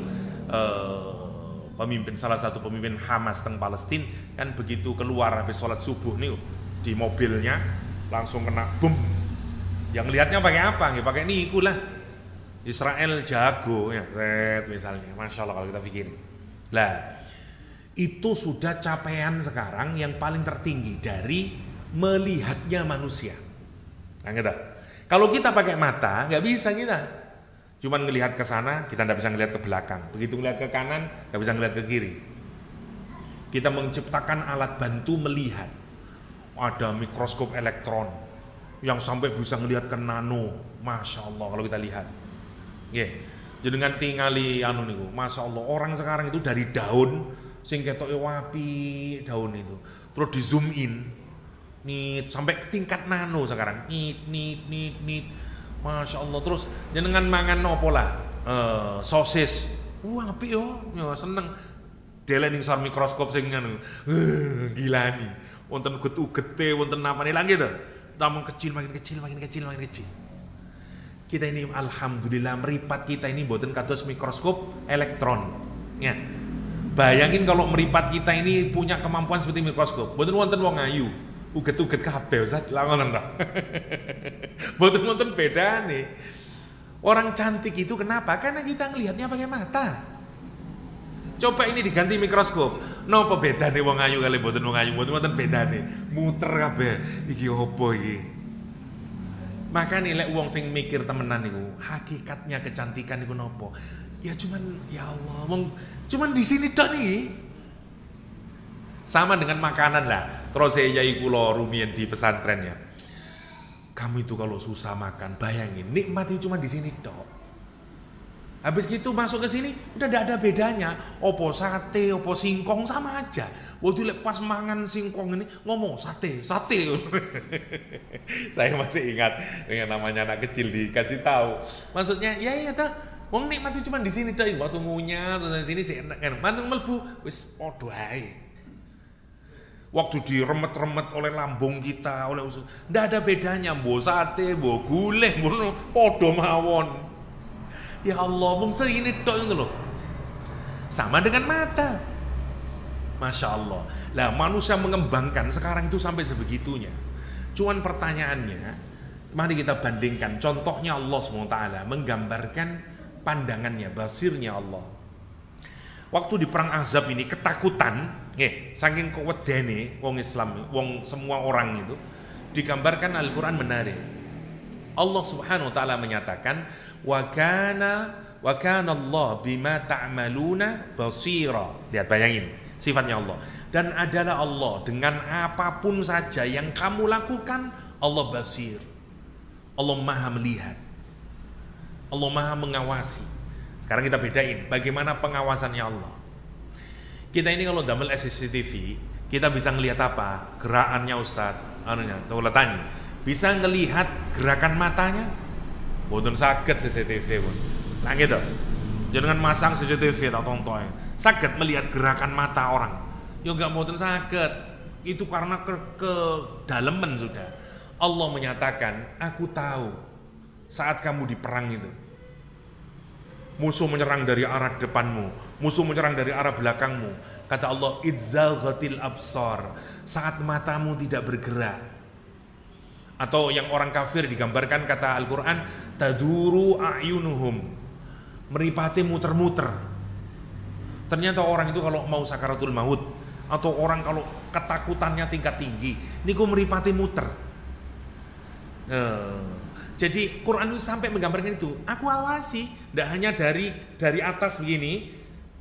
salah satu pemimpin Hamas teng Palestina kan begitu keluar habis sholat subuh nih di mobilnya langsung kena bom. Yang lihatnya pakai apa? Ya pakai niku lah. Israel jago ya, misalnya. Masya Allah kalau kita pikirin. Lah, Itu sudah capaian sekarang yang paling tertinggi dari melihatnya manusia. Nah, gitu. Kalau kita pakai mata, nggak bisa kita. Cuman ngelihat ke sana, kita nggak bisa ngelihat ke belakang. Begitu ngelihat ke kanan, nggak bisa ngelihat ke kiri. Kita menciptakan alat bantu melihat. Ada mikroskop elektron yang sampai bisa ngelihat ke nano. Masya Allah kalau kita lihat. Jadi dengan tingali anu niku, Masya Allah, orang sekarang itu dari daun sing ketoke wapi daun itu, terus di zoom in nih sampai ke tingkat nano sekarang, nit, Masya Allah. Terus jenengan mangan nopo lah, sosis, apik yo, seneng. Deleng ning sar mikroskop sing ngono, gila nih, wonten uget-ugete, wonten napane lah gitu, makin kecil. Kita ini alhamdulillah meripat kita ini mboten kados mikroskop elektron, ya. Bayangin kalau meripat kita ini punya kemampuan seperti mikroskop, mboten wonten wong ayu, uget-uget kabeh Ustaz, lha ngono to. Mboten wonten bedane. Orang cantik itu kenapa? Karena kita ngelihatnya pakai mata. Coba ini diganti mikroskop, napa bedane wong ayu kali mboten wong ayu, mboten wonten bedane. Muter kabeh. Iki opo iki? Makanya lek wong sing mikir temenan niku, hakikatnya kecantikan niku nopo? Ya cuman ya Allah, cuman di sini tok nih. Sama dengan makanan lah. Terus saya yai kula rumiyin di pesantren ya. Kamu itu kalau susah makan, bayangin nikmati cuma di sini tok. Habis gitu masuk ke sini udah tidak ada bedanya. Opo sate, opo singkong sama aja. Waktu lepas mangan singkong ini ngomong sate. Saya masih ingat dengan namanya anak kecil dikasih tahu. Maksudnya ya tuh, wong nikmati cuma di sini tok. Waktu ngunyah terus di sini sih enak kan. Mantung melbu wis podo ae. Waktu diremet-remet oleh lambung kita, oleh usus, ndak ada bedanya. Mbok sate, mbok gulai, mbok podo mawon. Ya Allah, mung segini tok itu loh. Sama dengan mata. Masya Allah. Lah manusia mengembangkan sekarang itu sampai sebegitunya. Cuman pertanyaannya, mari kita bandingkan. Contohnya Allah SWT menggambarkan pandangannya, basirnya Allah. Waktu di perang Ahzab ini ketakutan, saking kewedene wong Islam, wong semua orang itu, digambarkan Al-Quran menarik. Allah Subhanahu wa taala menyatakan wa kana Allah bima ta'maluna basira. Lihat, bayangin sifatnya Allah. Dan adalah Allah dengan apapun saja yang kamu lakukan, Allah basir. Allah Maha melihat. Allah Maha mengawasi. Sekarang kita bedain bagaimana pengawasannya Allah. Kita ini kalau damel CCTV, kita bisa ngelihat apa? Gerakannya Ustadz, coba tanya. Bisa ngelihat gerakan matanya? Boten saged CCTV pun. Nah gitu. Jangan masang CCTV tak tonton. Saged melihat gerakan mata orang. Ya enggak boten saged. Itu karena kedalaman sudah. Allah menyatakan, aku tahu saat kamu di perang itu. Musuh menyerang dari arah depanmu, musuh menyerang dari arah belakangmu. Kata Allah, idzaghatil absar. Saat matamu tidak bergerak. Atau yang orang kafir digambarkan kata Al-Quran, taduru a'yunuhum, meripati muter-muter. Ternyata orang itu kalau mau sakaratul maut, atau orang kalau ketakutannya tingkat tinggi, niku meripati muter. Jadi Quran itu sampai menggambarkan itu. Aku awasi, tidak hanya dari atas begini,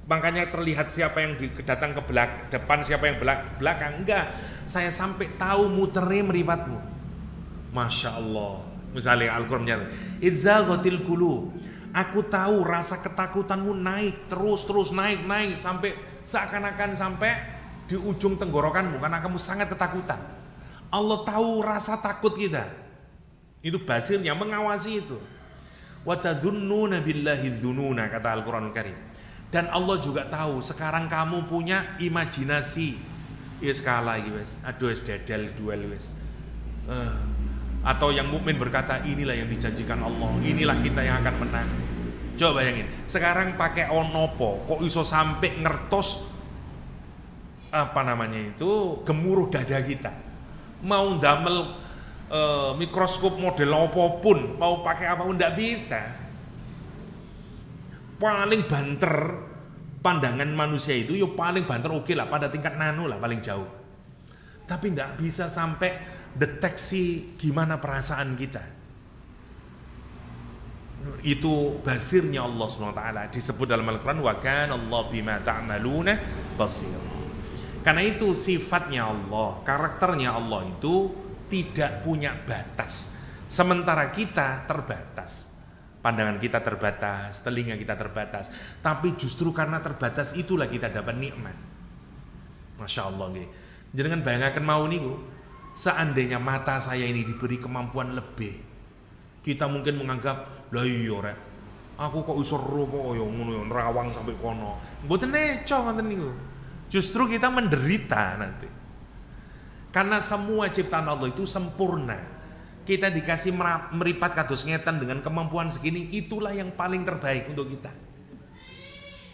makanya terlihat siapa yang datang ke depan, siapa yang belakang. Enggak, saya sampai tahu muternya meripatmu. Masya Allah. Misalnya Al-Quran menyatakan, idzaghatil qulub. Aku tahu rasa ketakutanmu naik, terus naik sampai seakan-akan sampai di ujung tenggorokanmu karena kamu sangat ketakutan. Allah tahu rasa takut kita. Itu basirnya, mengawasi itu. Wa tadhunnuna billahi dzununa, kata Al-Qur'anul Karim. Dan Allah juga tahu sekarang kamu punya imajinasi. Ya skala iki wis, aduh wis dedel duel wis. Atau yang mukmin berkata, inilah yang dijanjikan Allah, inilah kita yang akan menang. Coba bayangin, sekarang pakai onopo kok iso sampai ngertos gemuruh dada kita. Mau damel mikroskop model apapun, mau pakai apapun tidak bisa. Paling banter Pandangan manusia itu yo paling banter oke lah, pada tingkat nano lah paling jauh. Tapi tidak bisa sampai deteksi gimana perasaan kita. Itu basirnya Allah SWT, disebut dalam Al-Quran, wa kana Allah bima ta'maluna basir. Karena itu sifatnya Allah, karakternya Allah itu tidak punya batas. Sementara kita terbatas. Pandangan kita terbatas, telinga kita terbatas. Tapi justru karena terbatas itulah kita dapat nikmat. Masya Allah nih. Jangan bayangkan mau niku, seandainya mata saya ini diberi kemampuan lebih, kita mungkin menganggap, lah iya rek, aku kok iso ro kok yo ngono yo nerawang sampai kono. Mboten neco ngoten niku. Justru kita menderita nanti. Karena semua ciptaan Allah itu sempurna. Kita dikasih meripat kados ngeten dengan kemampuan segini, itulah yang paling terbaik untuk kita.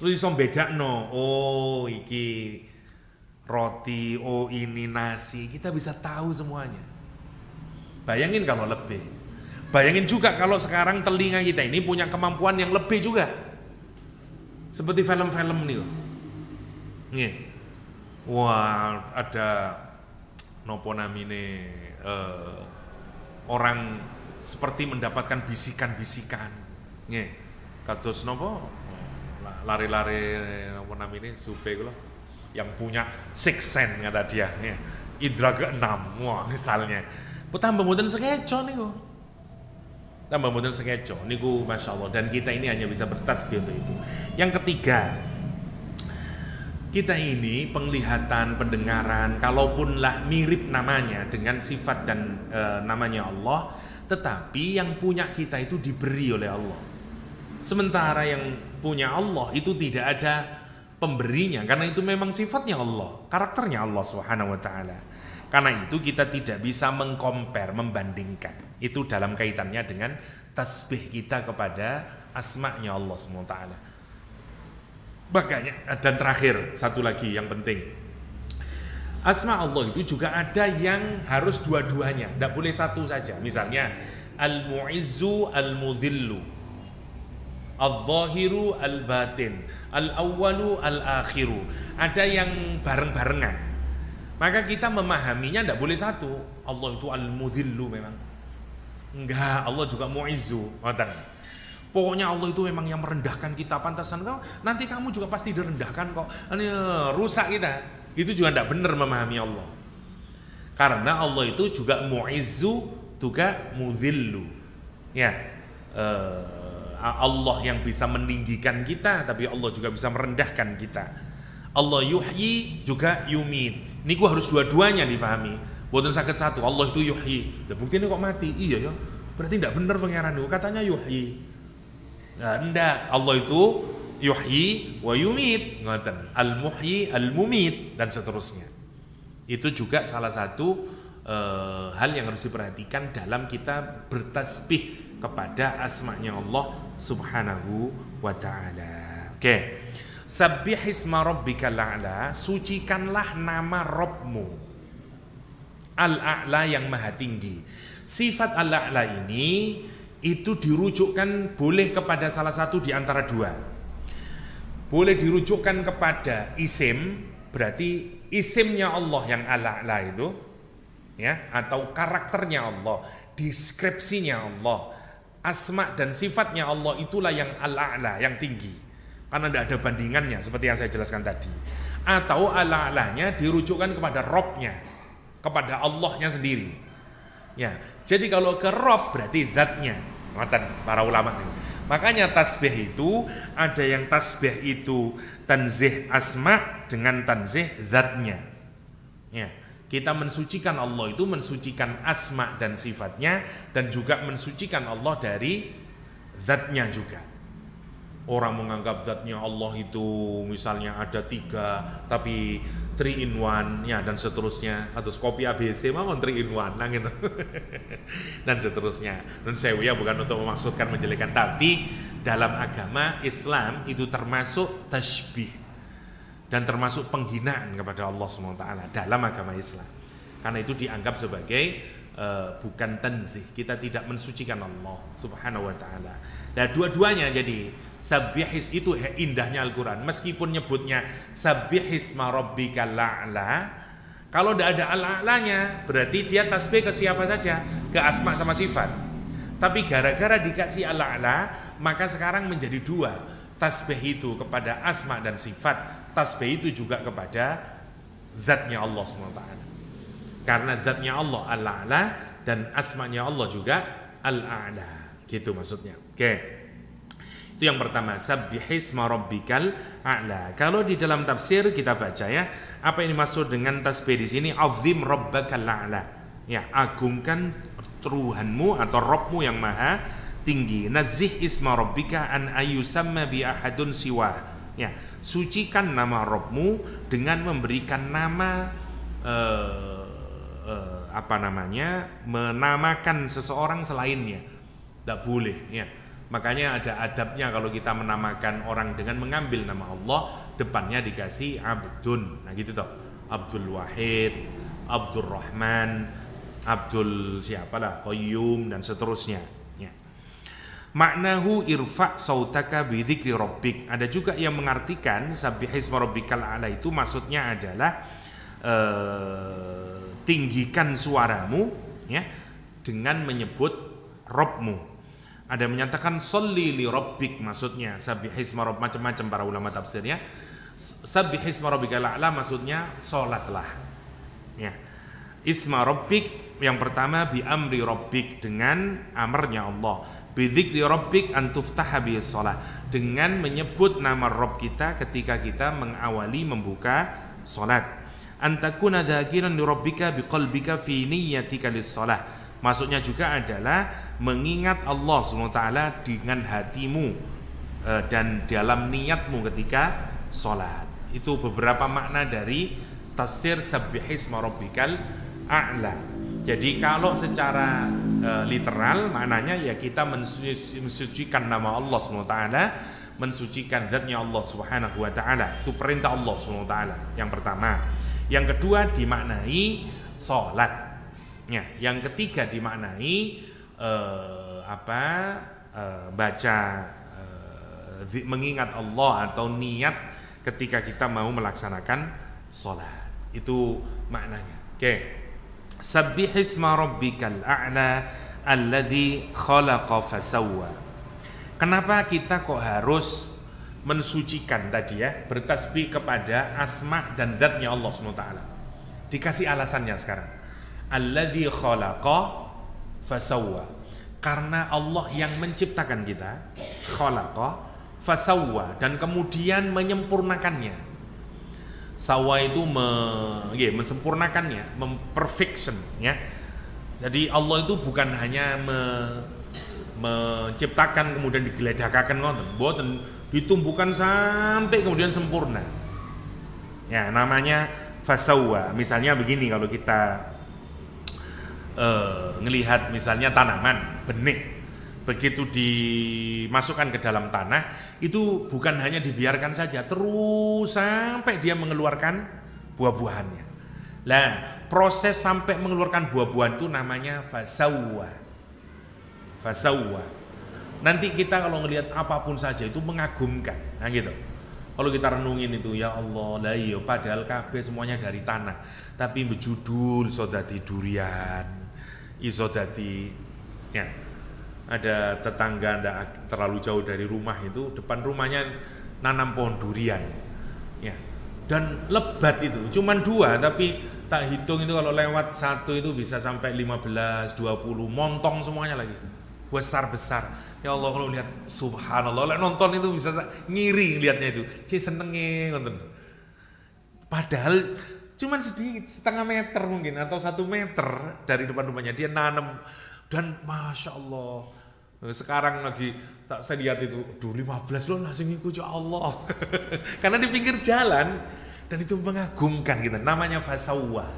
Terus iso bedakno, oh iki roti, oh ini nasi, kita bisa tahu semuanya. Bayangin kalau lebih. Bayangin juga kalau sekarang telinga kita ini punya kemampuan yang lebih juga. Seperti film-film nih. Nih. Wah, ada nopo namine orang seperti mendapatkan bisikan-bisikan. Nih. Kados nopo? Lari-lari nopo namine supe kula. Yang punya six sense kata dia, nih. Indra keenam, wah misalnya. Tambah mboten sekeco niku. Tambah mboten sekeco niku Masya Allah. Dan kita ini hanya bisa bertasbih untuk itu. Yang ketiga, kita ini penglihatan, pendengaran, kalaupun lah mirip namanya dengan sifat dan namanya Allah, tetapi yang punya kita itu diberi oleh Allah. Sementara yang punya Allah itu tidak ada pemberinya, karena itu memang sifatnya Allah, karakternya Allah Subhanahu wa taala. Karena itu kita tidak bisa mengcompare, membandingkan. Itu dalam kaitannya dengan tasbih kita kepada asma-Nya Allah Subhanahu wa taala. Makanya, dan terakhir satu lagi yang penting. Asma Allah itu juga ada yang harus dua-duanya, tidak boleh satu saja. Misalnya Al-Mu'izzu, Al-Mudhillu, Al-Zahiru, Al-Batin, Al-Awwalu, Al-Akhiru. Ada yang bareng-barengan. Maka kita memahaminya tidak boleh satu. Allah itu Al-Mudhillu memang. Enggak, Allah juga Mu'izzu. Pokoknya Allah itu memang yang merendahkan kita. Pantasan kau, nanti kamu juga pasti direndahkan kok. Ini rusak kita. Itu juga tidak benar memahami Allah. Karena Allah itu juga Mu'izzu, juga Mudhillu. Ya, Allah yang bisa meninggikan kita, tapi Allah juga bisa merendahkan kita. Allah yuhyi juga yumit. Niku harus dua-duanya difahami. Boten sakit satu. Allah itu yuhyi. Lah buktinya kok mati? Iya ya. Berarti tidak benar pangeran itu. Katanya yuhyi. Nah, enggak. Allah itu yuhyi wa yumit. Ngoten. Al-muhyi, al-mumit dan seterusnya. Itu juga salah satu hal yang harus diperhatikan dalam kita bertasbih kepada asma-Nya Allah Subhanahu wa taala. Oke. Sabbih isma rabbikal a'la, sucikanlah nama Rabbmu Al-A'la yang maha tinggi. Sifat Al-A'la ini itu dirujukkan boleh kepada salah satu di antara dua. Boleh dirujukkan kepada isim, berarti isimnya Allah yang Al-A'la itu, ya, atau karakternya Allah, deskripsinya Allah, asma dan sifatnya Allah itulah yang Al-A'la, yang tinggi. Karena tidak ada bandingannya seperti yang saya jelaskan tadi. Atau Al-A'lanya dirujukkan kepada Robnya, kepada Allahnya sendiri. Ya, jadi kalau ke Rob berarti zatnya. Matan para ulama ini. Makanya tasbih itu ada yang tasbih itu tanzih asma dengan tanzih zatnya. Ya, kita mensucikan Allah itu mensucikan asma dan sifatnya, dan juga mensucikan Allah dari zatnya juga. Orang menganggap zatnya Allah itu misalnya ada 3 tapi 3 in 1 ya, dan seterusnya, atau kopi ABC mawon 3 in 1 nah gitu. Dan seterusnya. Dan saya ya bukan untuk memaksudkan menjelekan, tapi dalam agama Islam itu termasuk tasbih dan termasuk penghinaan kepada Allah SWT dalam agama Islam. Karena itu dianggap sebagai bukan tanzih. Kita tidak mensucikan Allah Subhanahu wa taala. Nah, dua-duanya jadi sabbihis itu indahnya Al-Qur'an. Meskipun nyebutnya sabbihisma rabbikal a'la, kalau tidak ada al-a'lanya berarti dia tasbih ke siapa saja, ke asma sama sifat. Tapi gara-gara dikasih al-a'la, maka sekarang menjadi dua. Tasbih itu kepada asma dan sifat, tasbih itu juga kepada zatnya Allah SWT. Karena zatnya Allah al-a'la dan asmanya Allah juga al-a'la. Gitu maksudnya. Oke. Itu yang pertama, sabbihisma rabbikal a'la. Kalau di dalam tafsir kita baca ya, apa yang dimaksud dengan tasbih di sini? Azim rabbakal a'la. Ya, agungkan Tuhanmu atau Rabbmu yang maha tinggi. Nazih isma rabbika an ayyusamma bi ahadun siwah. Ya, sucikan nama Rabbmu dengan memberikan nama menamakan seseorang selainnya. Tidak boleh ya. Makanya ada adabnya kalau kita menamakan orang dengan mengambil nama Allah, depannya dikasih Abdun. Nah gitu toh. Abdul Wahid, Abdul Rahman, Abdul siapalah, Qayyum dan seterusnya ya. Maknahu irfa' sautaka bi dzikri rabbik. Ada juga yang mengartikan sabbihisma rabbikal a'la itu maksudnya adalah tinggikan suaramu ya dengan menyebut Rabbmu. Ada yang menyatakan sholli li rabbik, maksudnya sabbihisma rabbik, macam-macam para ulama tafsirnya. Sabbihisma rabbikal a'la maksudnya salatlah. Ya. Isma rabbik yang pertama bi amri rabbik, dengan amarnya Allah. Bi dzikri rabbik an tuftaha bi shalah, dengan menyebut nama Rabb kita ketika kita mengawali membuka salat. Antakuna dzakiran li rabbika biqalbika fi niyyatika lis-shalah. Maksudnya juga adalah mengingat Allah SWT dengan hatimu dan dalam niatmu ketika sholat. Itu beberapa makna dari tafsir sabbihisma rabbikal a'la. Jadi kalau secara literal maknanya ya kita mensucikan nama Allah SWT, mensucikan zatnya Allah Subhanahu wa taala. Itu perintah Allah Subhanahu wa taala yang pertama. Yang kedua dimaknai sholat. Ya, yang ketiga dimaknai baca mengingat Allah atau niat ketika kita mau melaksanakan sholat. Itu maknanya. Oke. Sabbihisma rabbikal a'la alladzi khalaqa fasawwa. Kenapa kita kok harus mensucikan tadi ya, bertasbih kepada asma dan zatnya Allah SWT? Dikasih alasannya sekarang. Alladzi khalaqa fasawwa. Karena Allah yang menciptakan kita, khalaqa fasawwa, dan kemudian menyempurnakannya. Sawa itu mensempurnakannya, memperfection ya. Jadi Allah itu bukan hanya menciptakan kemudian digeledakaken ngoten, mboten, ditumbuhkan sampai kemudian sempurna. Ya, namanya fasawwa. Misalnya begini, kalau kita ngelihat misalnya tanaman, benih, begitu dimasukkan ke dalam tanah, itu bukan hanya dibiarkan saja, terus sampai dia mengeluarkan buah-buahannya. Lah, proses sampai mengeluarkan buah-buahan itu namanya fasawwa. Fasawwa. Nanti kita kalau ngelihat apapun saja itu mengagumkan. Nah gitu. Kalau kita renungin itu, ya Allah, lah iya, padahal kabeh semuanya dari tanah, tapi berjudul iso dadi durian, iso dadi ya. Ada tetangga ndak terlalu jauh dari rumah itu, depan rumahnya nanam pohon durian. Ya. Dan lebat itu, cuman 2, tapi tak hitung itu kalau lewat 1 itu bisa sampai 15, 20, montong semuanya lagi. Besar-besar. Ya Allah, kalau lihat subhanallah, nonton itu bisa ngiri lihatnya itu. Senenge nonton. Padahal cuman sedikit, setengah meter mungkin atau 1 meter dari depan rumahnya dia nanam, dan masya Allah. Sekarang lagi saya lihat itu 15 loh, langsung ikut, ya Allah. Karena di pinggir jalan, dan itu mengagumkan kita. Namanya fasawwa.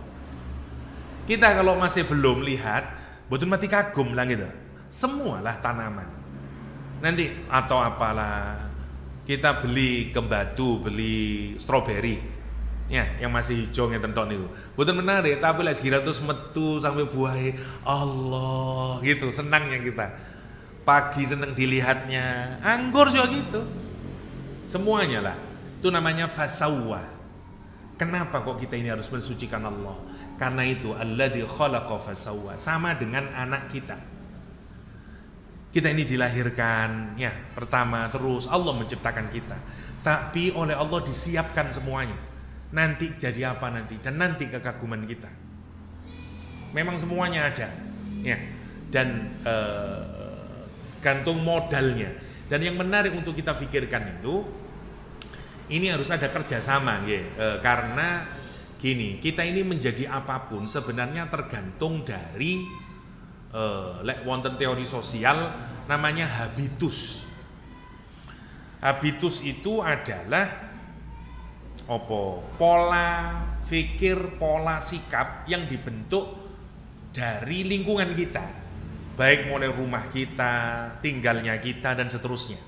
Kita kalau masih belum lihat, betul mati kagum lah gitu. Semualah tanaman. Nanti atau apalah, kita beli kembatu, beli stroberi, Ya, yang masih hijau ngeten tok niku. Mboten menarik, tapi lek sekira terus metu sampai buahe Allah gitu, senangnya kita. Pagi seneng dilihatnya, anggur juga gitu. Semuanya lah. Itu namanya fasawwa. Kenapa kok kita ini harus mensucikan Allah? Karena itu alladzi khalaqa fasawwa, sama dengan anak kita. Kita ini dilahirkan, ya, pertama terus Allah menciptakan kita. Tapi oleh Allah disiapkan semuanya. Nanti jadi apa nanti, dan nanti kekaguman kita. Memang semuanya ada, ya. Dan gantung modalnya. Dan yang menarik untuk kita pikirkan itu, ini harus ada kerjasama, ya. Karena gini, kita ini menjadi apapun sebenarnya tergantung dari wonten teori sosial namanya habitus. Habitus itu adalah pola fikir, pola sikap yang dibentuk dari lingkungan kita, baik mulai rumah kita, tinggalnya kita, dan seterusnya.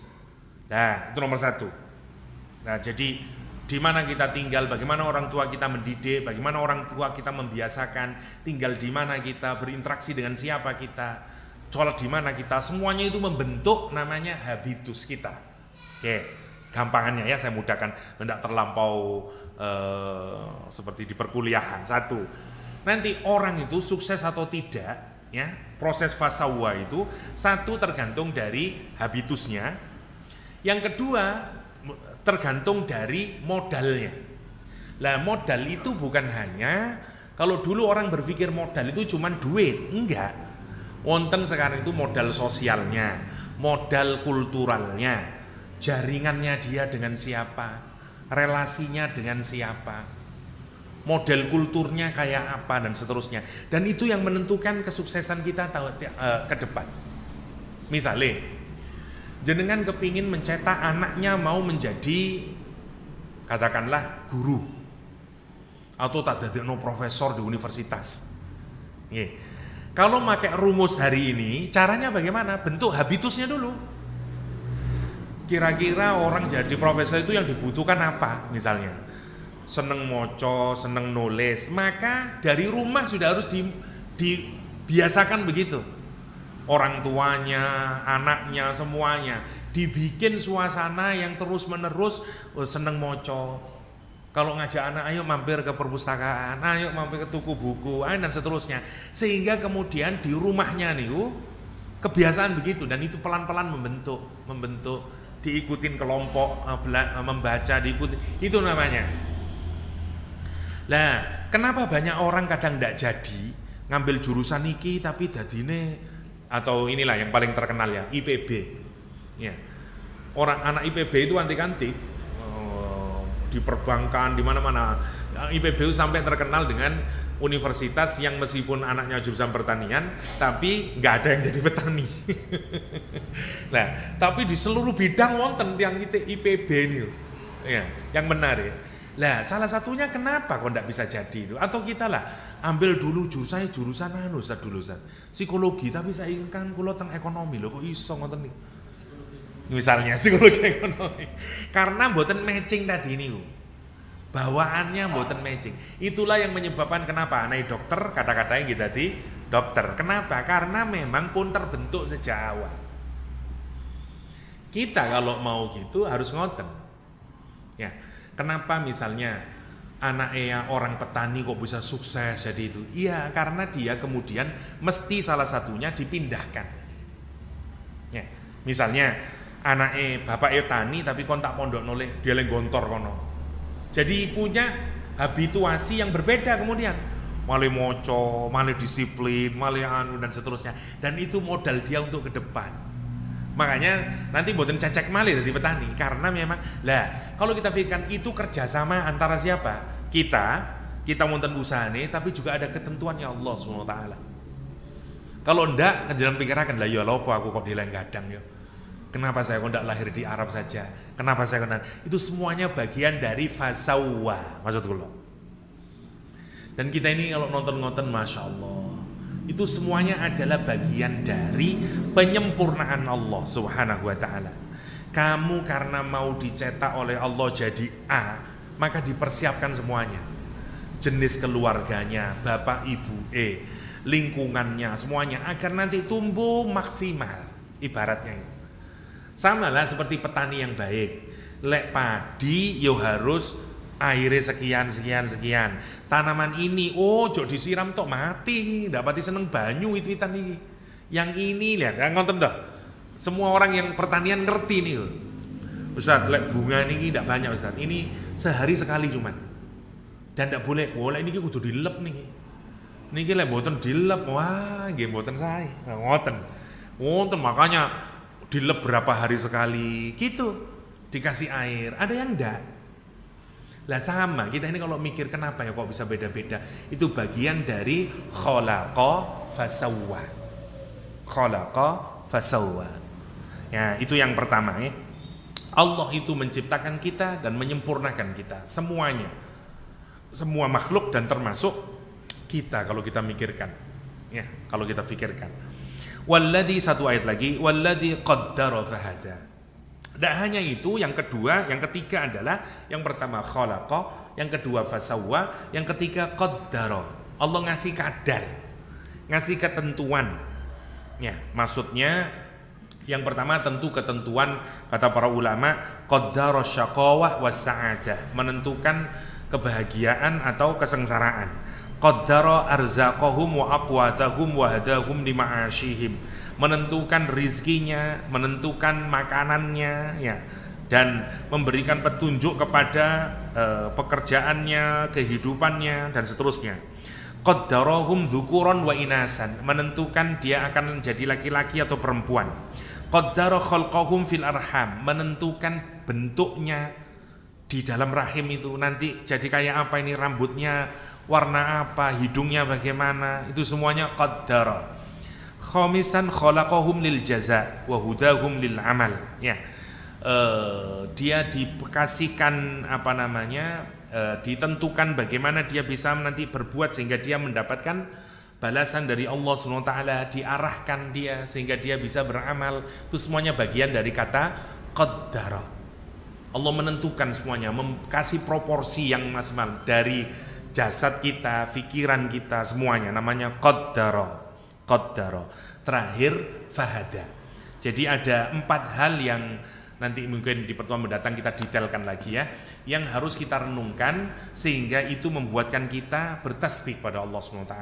Nah, itu nomor satu. Nah, jadi di mana kita tinggal, bagaimana orang tua kita mendidik, bagaimana orang tua kita membiasakan, tinggal di mana kita, berinteraksi dengan siapa kita, sholat di mana kita, semuanya itu membentuk namanya habitus kita. Oke. Gampangannya ya, saya mudahkan, tidak terlampau seperti di perkuliahan. Satu, nanti orang itu sukses atau tidak, ya, proses fasawwa itu satu tergantung dari habitusnya, yang kedua tergantung dari modalnya. Lah modal itu bukan hanya, kalau dulu orang berpikir modal itu cuma duit, enggak. Wonten sekarang itu modal sosialnya, modal kulturalnya, jaringannya dia dengan siapa, relasinya dengan siapa, model kulturnya kayak apa, dan seterusnya. Dan itu yang menentukan kesuksesan kita ke depan. Misalnya, jenengan kepingin mencetak anaknya mau menjadi katakanlah guru, atau tak dadekno profesor di universitas. Kalau pakai rumus hari ini, caranya bagaimana? Bentuk habitusnya dulu. Kira-kira orang jadi profesor itu yang dibutuhkan apa? Misalnya seneng moco, seneng nulis, maka dari rumah sudah harus dibiasakan begitu. Orang tuanya, anaknya, semuanya dibikin suasana yang terus menerus seneng moco. Kalau ngajak anak, ayo mampir ke perpustakaan, ayo mampir ke tuku buku, dan seterusnya. Sehingga kemudian di rumahnya nih kebiasaan begitu, dan itu pelan-pelan membentuk, diikutin kelompok, membaca, diikutin, itu namanya. Lah, kenapa banyak orang kadang tidak jadi ngambil jurusan iki tapi dadine, atau inilah yang paling terkenal ya, IPB. Ya. Orang anak IPB itu antik-antik, di perbankan, di mana-mana. IPB itu sampai terkenal dengan universitas yang meskipun anaknya jurusan pertanian, tapi nggak ada yang jadi petani. Nah, tapi di seluruh bidang wonten yang IPB ini, ya, yang menarik. Lah, salah satunya kenapa kok nggak bisa jadi itu? Atau kita lah ambil dulu jurusan Ustaz dulu Ustaz, psikologi, tapi saya inginkan kulo teng ekonomi loh, kok iso ngoten nih? Misalnya psikologi ekonomi, karena mboten matching tadi ini. Bawaannya mboten matching. Itulah yang menyebabkan kenapa anak dokter kata-katanya gitu tadi dokter. Kenapa? Karena memang pun terbentuk sejak awal. Kita kalau mau gitu harus ngoten. Ya. Kenapa misalnya anaknya orang petani kok bisa sukses jadi itu? Iya, karena dia kemudian mesti salah satunya dipindahkan. Ya. Misalnya anaknya bapaknya tani tapi kon tak pondok noleh dia leng gontor kono. Jadi punya habituasi yang berbeda kemudian, malah moco, malah disiplin, malah anu dan seterusnya. Dan itu modal dia untuk ke depan. Makanya nanti mboten cecek malih dari petani, karena memang lah kalau kita pikirkan itu kerjasama antara siapa? Kita wonten usahane, tapi juga ada ketentuannya Allah SWT. Kalau ndak kejalan pikiran lah ya apa aku kok dileng gadang ya. Kenapa saya kok tidak lahir di Arab saja? Kenapa saya kok itu semuanya bagian dari fasawwa, maksudku loh. Dan kita ini kalau nonton-nonton, masya Allah, itu semuanya adalah bagian dari penyempurnaan Allah Subhanahu Wa Taala. Kamu karena mau dicetak oleh Allah jadi A, maka dipersiapkan semuanya. Jenis keluarganya, bapak ibu, lingkungannya, semuanya agar nanti tumbuh maksimal. Ibaratnya itu. Sama lah seperti petani yang baik. Lek padi yo harus airnya sekian. Tanaman ini jok disiram tok mati, dapati seneng banyu wit-witan ini. Yang ini lihat, ngonten toh. Semua orang yang pertanian ngerti nih. Ustaz, lek bunga ini tidak banyak Ustaz. Ini sehari sekali cuman. Dan tidak boleh ini kudu dilep nih. Niki lek mboten dilep, wah nggih mboten sae. Ngoten makanya dilep berapa hari sekali gitu. Dikasih air, ada yang enggak. Lah sama, kita ini kalau mikir kenapa ya kok bisa beda-beda. Itu bagian dari khalaqa fasawwa. Khalaqa fasawwa. Ya, itu yang pertama ya. Allah itu menciptakan kita dan menyempurnakan kita semuanya. Semua makhluk dan termasuk kita kalau kita mikirkan. Ya, kalau kita pikirkan. Walladzi, satu ayat lagi, walladzi qaddara fahada. Tidak hanya itu, yang kedua, yang ketiga adalah yang pertama khalaqa, yang kedua fasawwa, yang ketiga qaddara. Allah ngasih kadar, ngasih ketentuan. Ya, maksudnya yang pertama tentu ketentuan, kata para ulama, qaddara syaqawah was sa'adah, menentukan kebahagiaan atau kesengsaraan. Qaddara arzaqahum wa aqwatahum wa hadahum lima'ashihim, menentukan rizkinya, menentukan makanannya, ya, dan memberikan petunjuk kepada pekerjaannya, kehidupannya, dan seterusnya. Qaddarahum dzukuran wa inasan, menentukan dia akan menjadi laki-laki atau perempuan. Qaddara khalqahum fil arham, menentukan bentuknya di dalam rahim itu nanti jadi kayak apa, ini rambutnya warna apa, hidungnya bagaimana, itu semuanya qaddara. Khamisan khalaqahum lil jaza wa hudahum lil amal. Ya. Dia dikasihkan ditentukan bagaimana dia bisa nanti berbuat sehingga dia mendapatkan balasan dari Allah SWT, diarahkan dia sehingga dia bisa beramal. Itu semuanya bagian dari kata qaddara. Allah menentukan semuanya, kasih proporsi yang maksimal dari jasad kita, pikiran kita, semuanya namanya qaddara. Terakhir fahada. Jadi ada 4 hal yang nanti mungkin di pertemuan mendatang kita detailkan lagi ya, yang harus kita renungkan sehingga itu membuatkan kita bertasbih pada Allah SWT.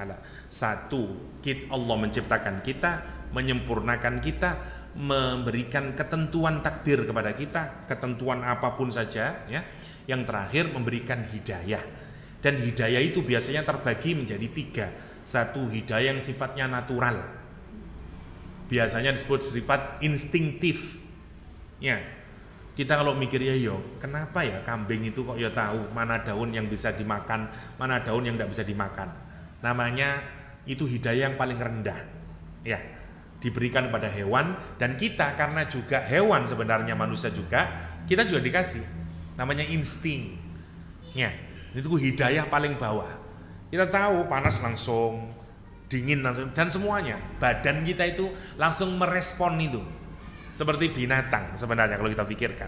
Satu, Allah menciptakan kita, menyempurnakan kita, memberikan ketentuan takdir kepada kita, ketentuan apapun saja ya. Yang terakhir memberikan hidayah. Dan hidayah itu biasanya terbagi menjadi 3. Satu, hidayah yang sifatnya natural, biasanya disebut sifat instingtif. Ya, kita kalau mikir ya kenapa ya kambing itu kok ya tahu mana daun yang bisa dimakan, mana daun yang tidak bisa dimakan. Namanya itu hidayah yang paling rendah. Ya, diberikan pada hewan, dan kita karena juga hewan sebenarnya manusia juga, kita juga dikasih namanya insting. Ya, itu hidayah paling bawah. Kita tahu panas langsung, dingin langsung, dan semuanya. Badan kita itu langsung merespon itu. Seperti binatang sebenarnya kalau kita pikirkan.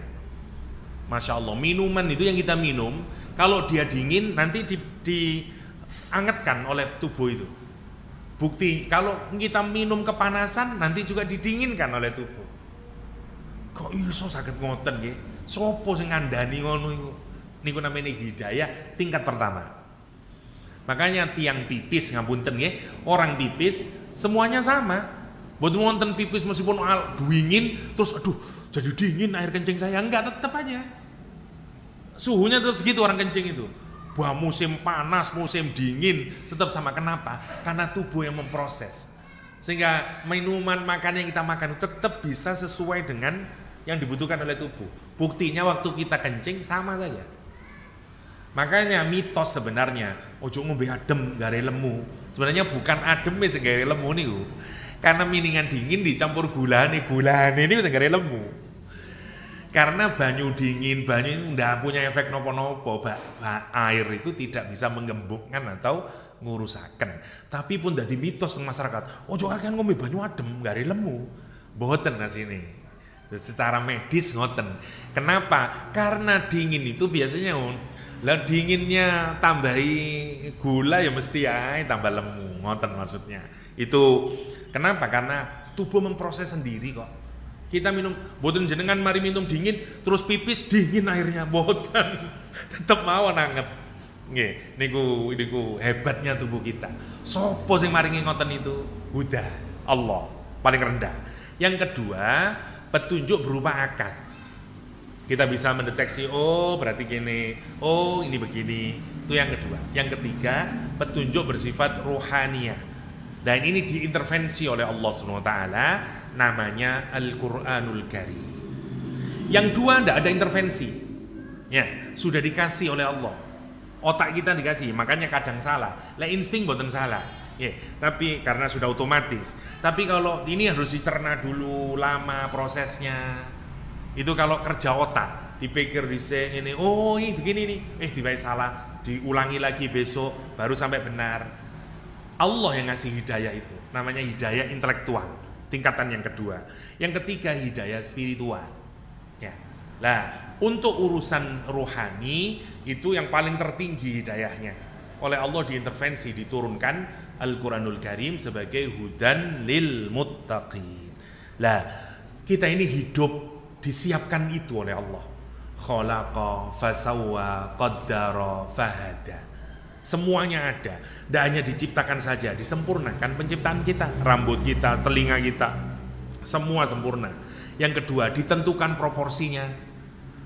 Masya Allah, minuman itu yang kita minum, kalau dia dingin nanti diangetkan oleh tubuh itu. Bukti, kalau kita minum kepanasan nanti juga didinginkan oleh tubuh. Kok iso sakit ngoten nggih? Sopo sing ngandani ngono iku? Niku namanya hidayah tingkat pertama. Makanya tiang pipis, ngapunten nggih, orang pipis semuanya sama. Mboten wonten pipis meskipun dingin terus aduh jadi dingin air kencing saya, enggak, tetap aja. Suhunya tetap segitu orang kencing itu. Bah musim panas, musim dingin tetap sama. Kenapa? Karena tubuh yang memproses. Sehingga minuman, makanan yang kita makan tetap bisa sesuai dengan yang dibutuhkan oleh tubuh. Buktinya waktu kita kencing sama saja. Makanya mitos sebenarnya ojo ngombe adem gare lemu. Sebenarnya bukan adem wis gare lemu niku. Karena miningan dingin dicampur gulane ini wis gare lemu. Karena banyu dingin, banyu ndak punya efek nopo-nopo. Air itu tidak bisa menggembungkan atau ngurusaken. Tapi pun dadi mitos ng masyarakat. Ojo akan ngombe banyu adem gare lemu. Mboten asine. Secara medis ngoten. Kenapa? Karena dingin itu biasanya Lah dinginnya tambahi gula ya mesti ae tambah lemu, ngoten maksudnya. Itu kenapa? Karena tubuh memproses sendiri kok. Kita minum, boten jenengan mari minum dingin terus pipis dingin airnya, boten. Tetep mawon anget. Nggih, niku hebatnya tubuh kita. Sopo sing maringi ngoten itu? Huda, Allah paling rendah. Yang kedua, petunjuk berupa akal. Kita bisa mendeteksi, oh berarti gini, oh ini begini. Itu yang kedua. Yang ketiga, petunjuk bersifat ruhaniyah. Dan ini diintervensi oleh Allah SWT, namanya Al-Quranul Karim. Yang dua, tidak ada intervensi. Ya, sudah dikasih oleh Allah. Otak kita dikasih, makanya kadang salah. Lah insting bukan salah. Ya, tapi karena sudah otomatis. Tapi kalau ini harus dicerna dulu, lama prosesnya. Itu kalau kerja otak, dipikir ini, oh ini begini nih, tiba-tiba salah, diulangi lagi besok, baru sampai benar. Allah yang ngasih hidayah itu, namanya hidayah intelektual, tingkatan yang kedua. Yang ketiga hidayah spiritual. Ya, lah untuk urusan rohani itu yang paling tertinggi hidayahnya. Oleh Allah diintervensi, diturunkan Al-Quranul Karim sebagai hudan lil muttaqin. Lah kita ini hidup disiapkan itu oleh Allah. Khalaqa fasawwa qaddara fahada. Semuanya ada. Tidak hanya diciptakan saja, disempurnakan penciptaan kita, rambut kita, telinga kita, semua sempurna. Yang kedua, ditentukan proporsinya.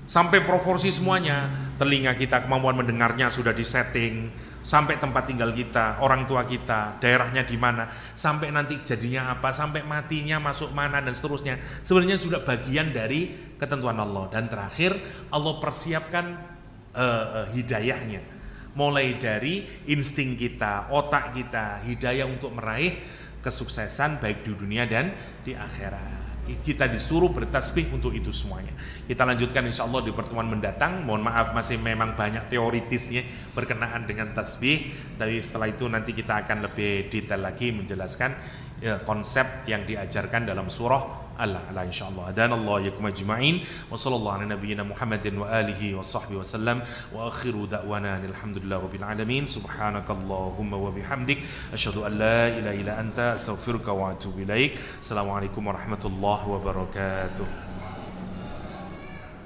Sampai proporsi semuanya, telinga kita, kemampuan mendengarnya sudah disetting, sampai tempat tinggal kita, orang tua kita, daerahnya di mana, sampai nanti jadinya apa, sampai matinya masuk mana dan seterusnya. Sebenarnya sudah bagian dari ketentuan Allah. Dan terakhir, Allah persiapkan hidayahnya. Mulai dari insting kita, otak kita, hidayah untuk meraih kesuksesan baik di dunia dan di akhirat. Kita disuruh bertasbih untuk itu semuanya. Kita lanjutkan insya Allah di pertemuan mendatang. Mohon maaf masih memang banyak teoritisnya berkenaan dengan tasbih. Tapi setelah itu nanti kita akan lebih detail lagi menjelaskan konsep yang diajarkan dalam surah Al-A'la insyaallah. Adanallahu yakum ajma'in wa sallallahu ala nabiyyina Muhammadin wa alihi wa sahbihi wa sallam wa akhiru da'wana alhamdulillahi rabbil alamin. Subhanakallahumma wa bihamdik asyhadu an la ilaha illa anta astaghfiruka wa atubu ilaik. Assalamualaikum warahmatullahi wabarakatuh.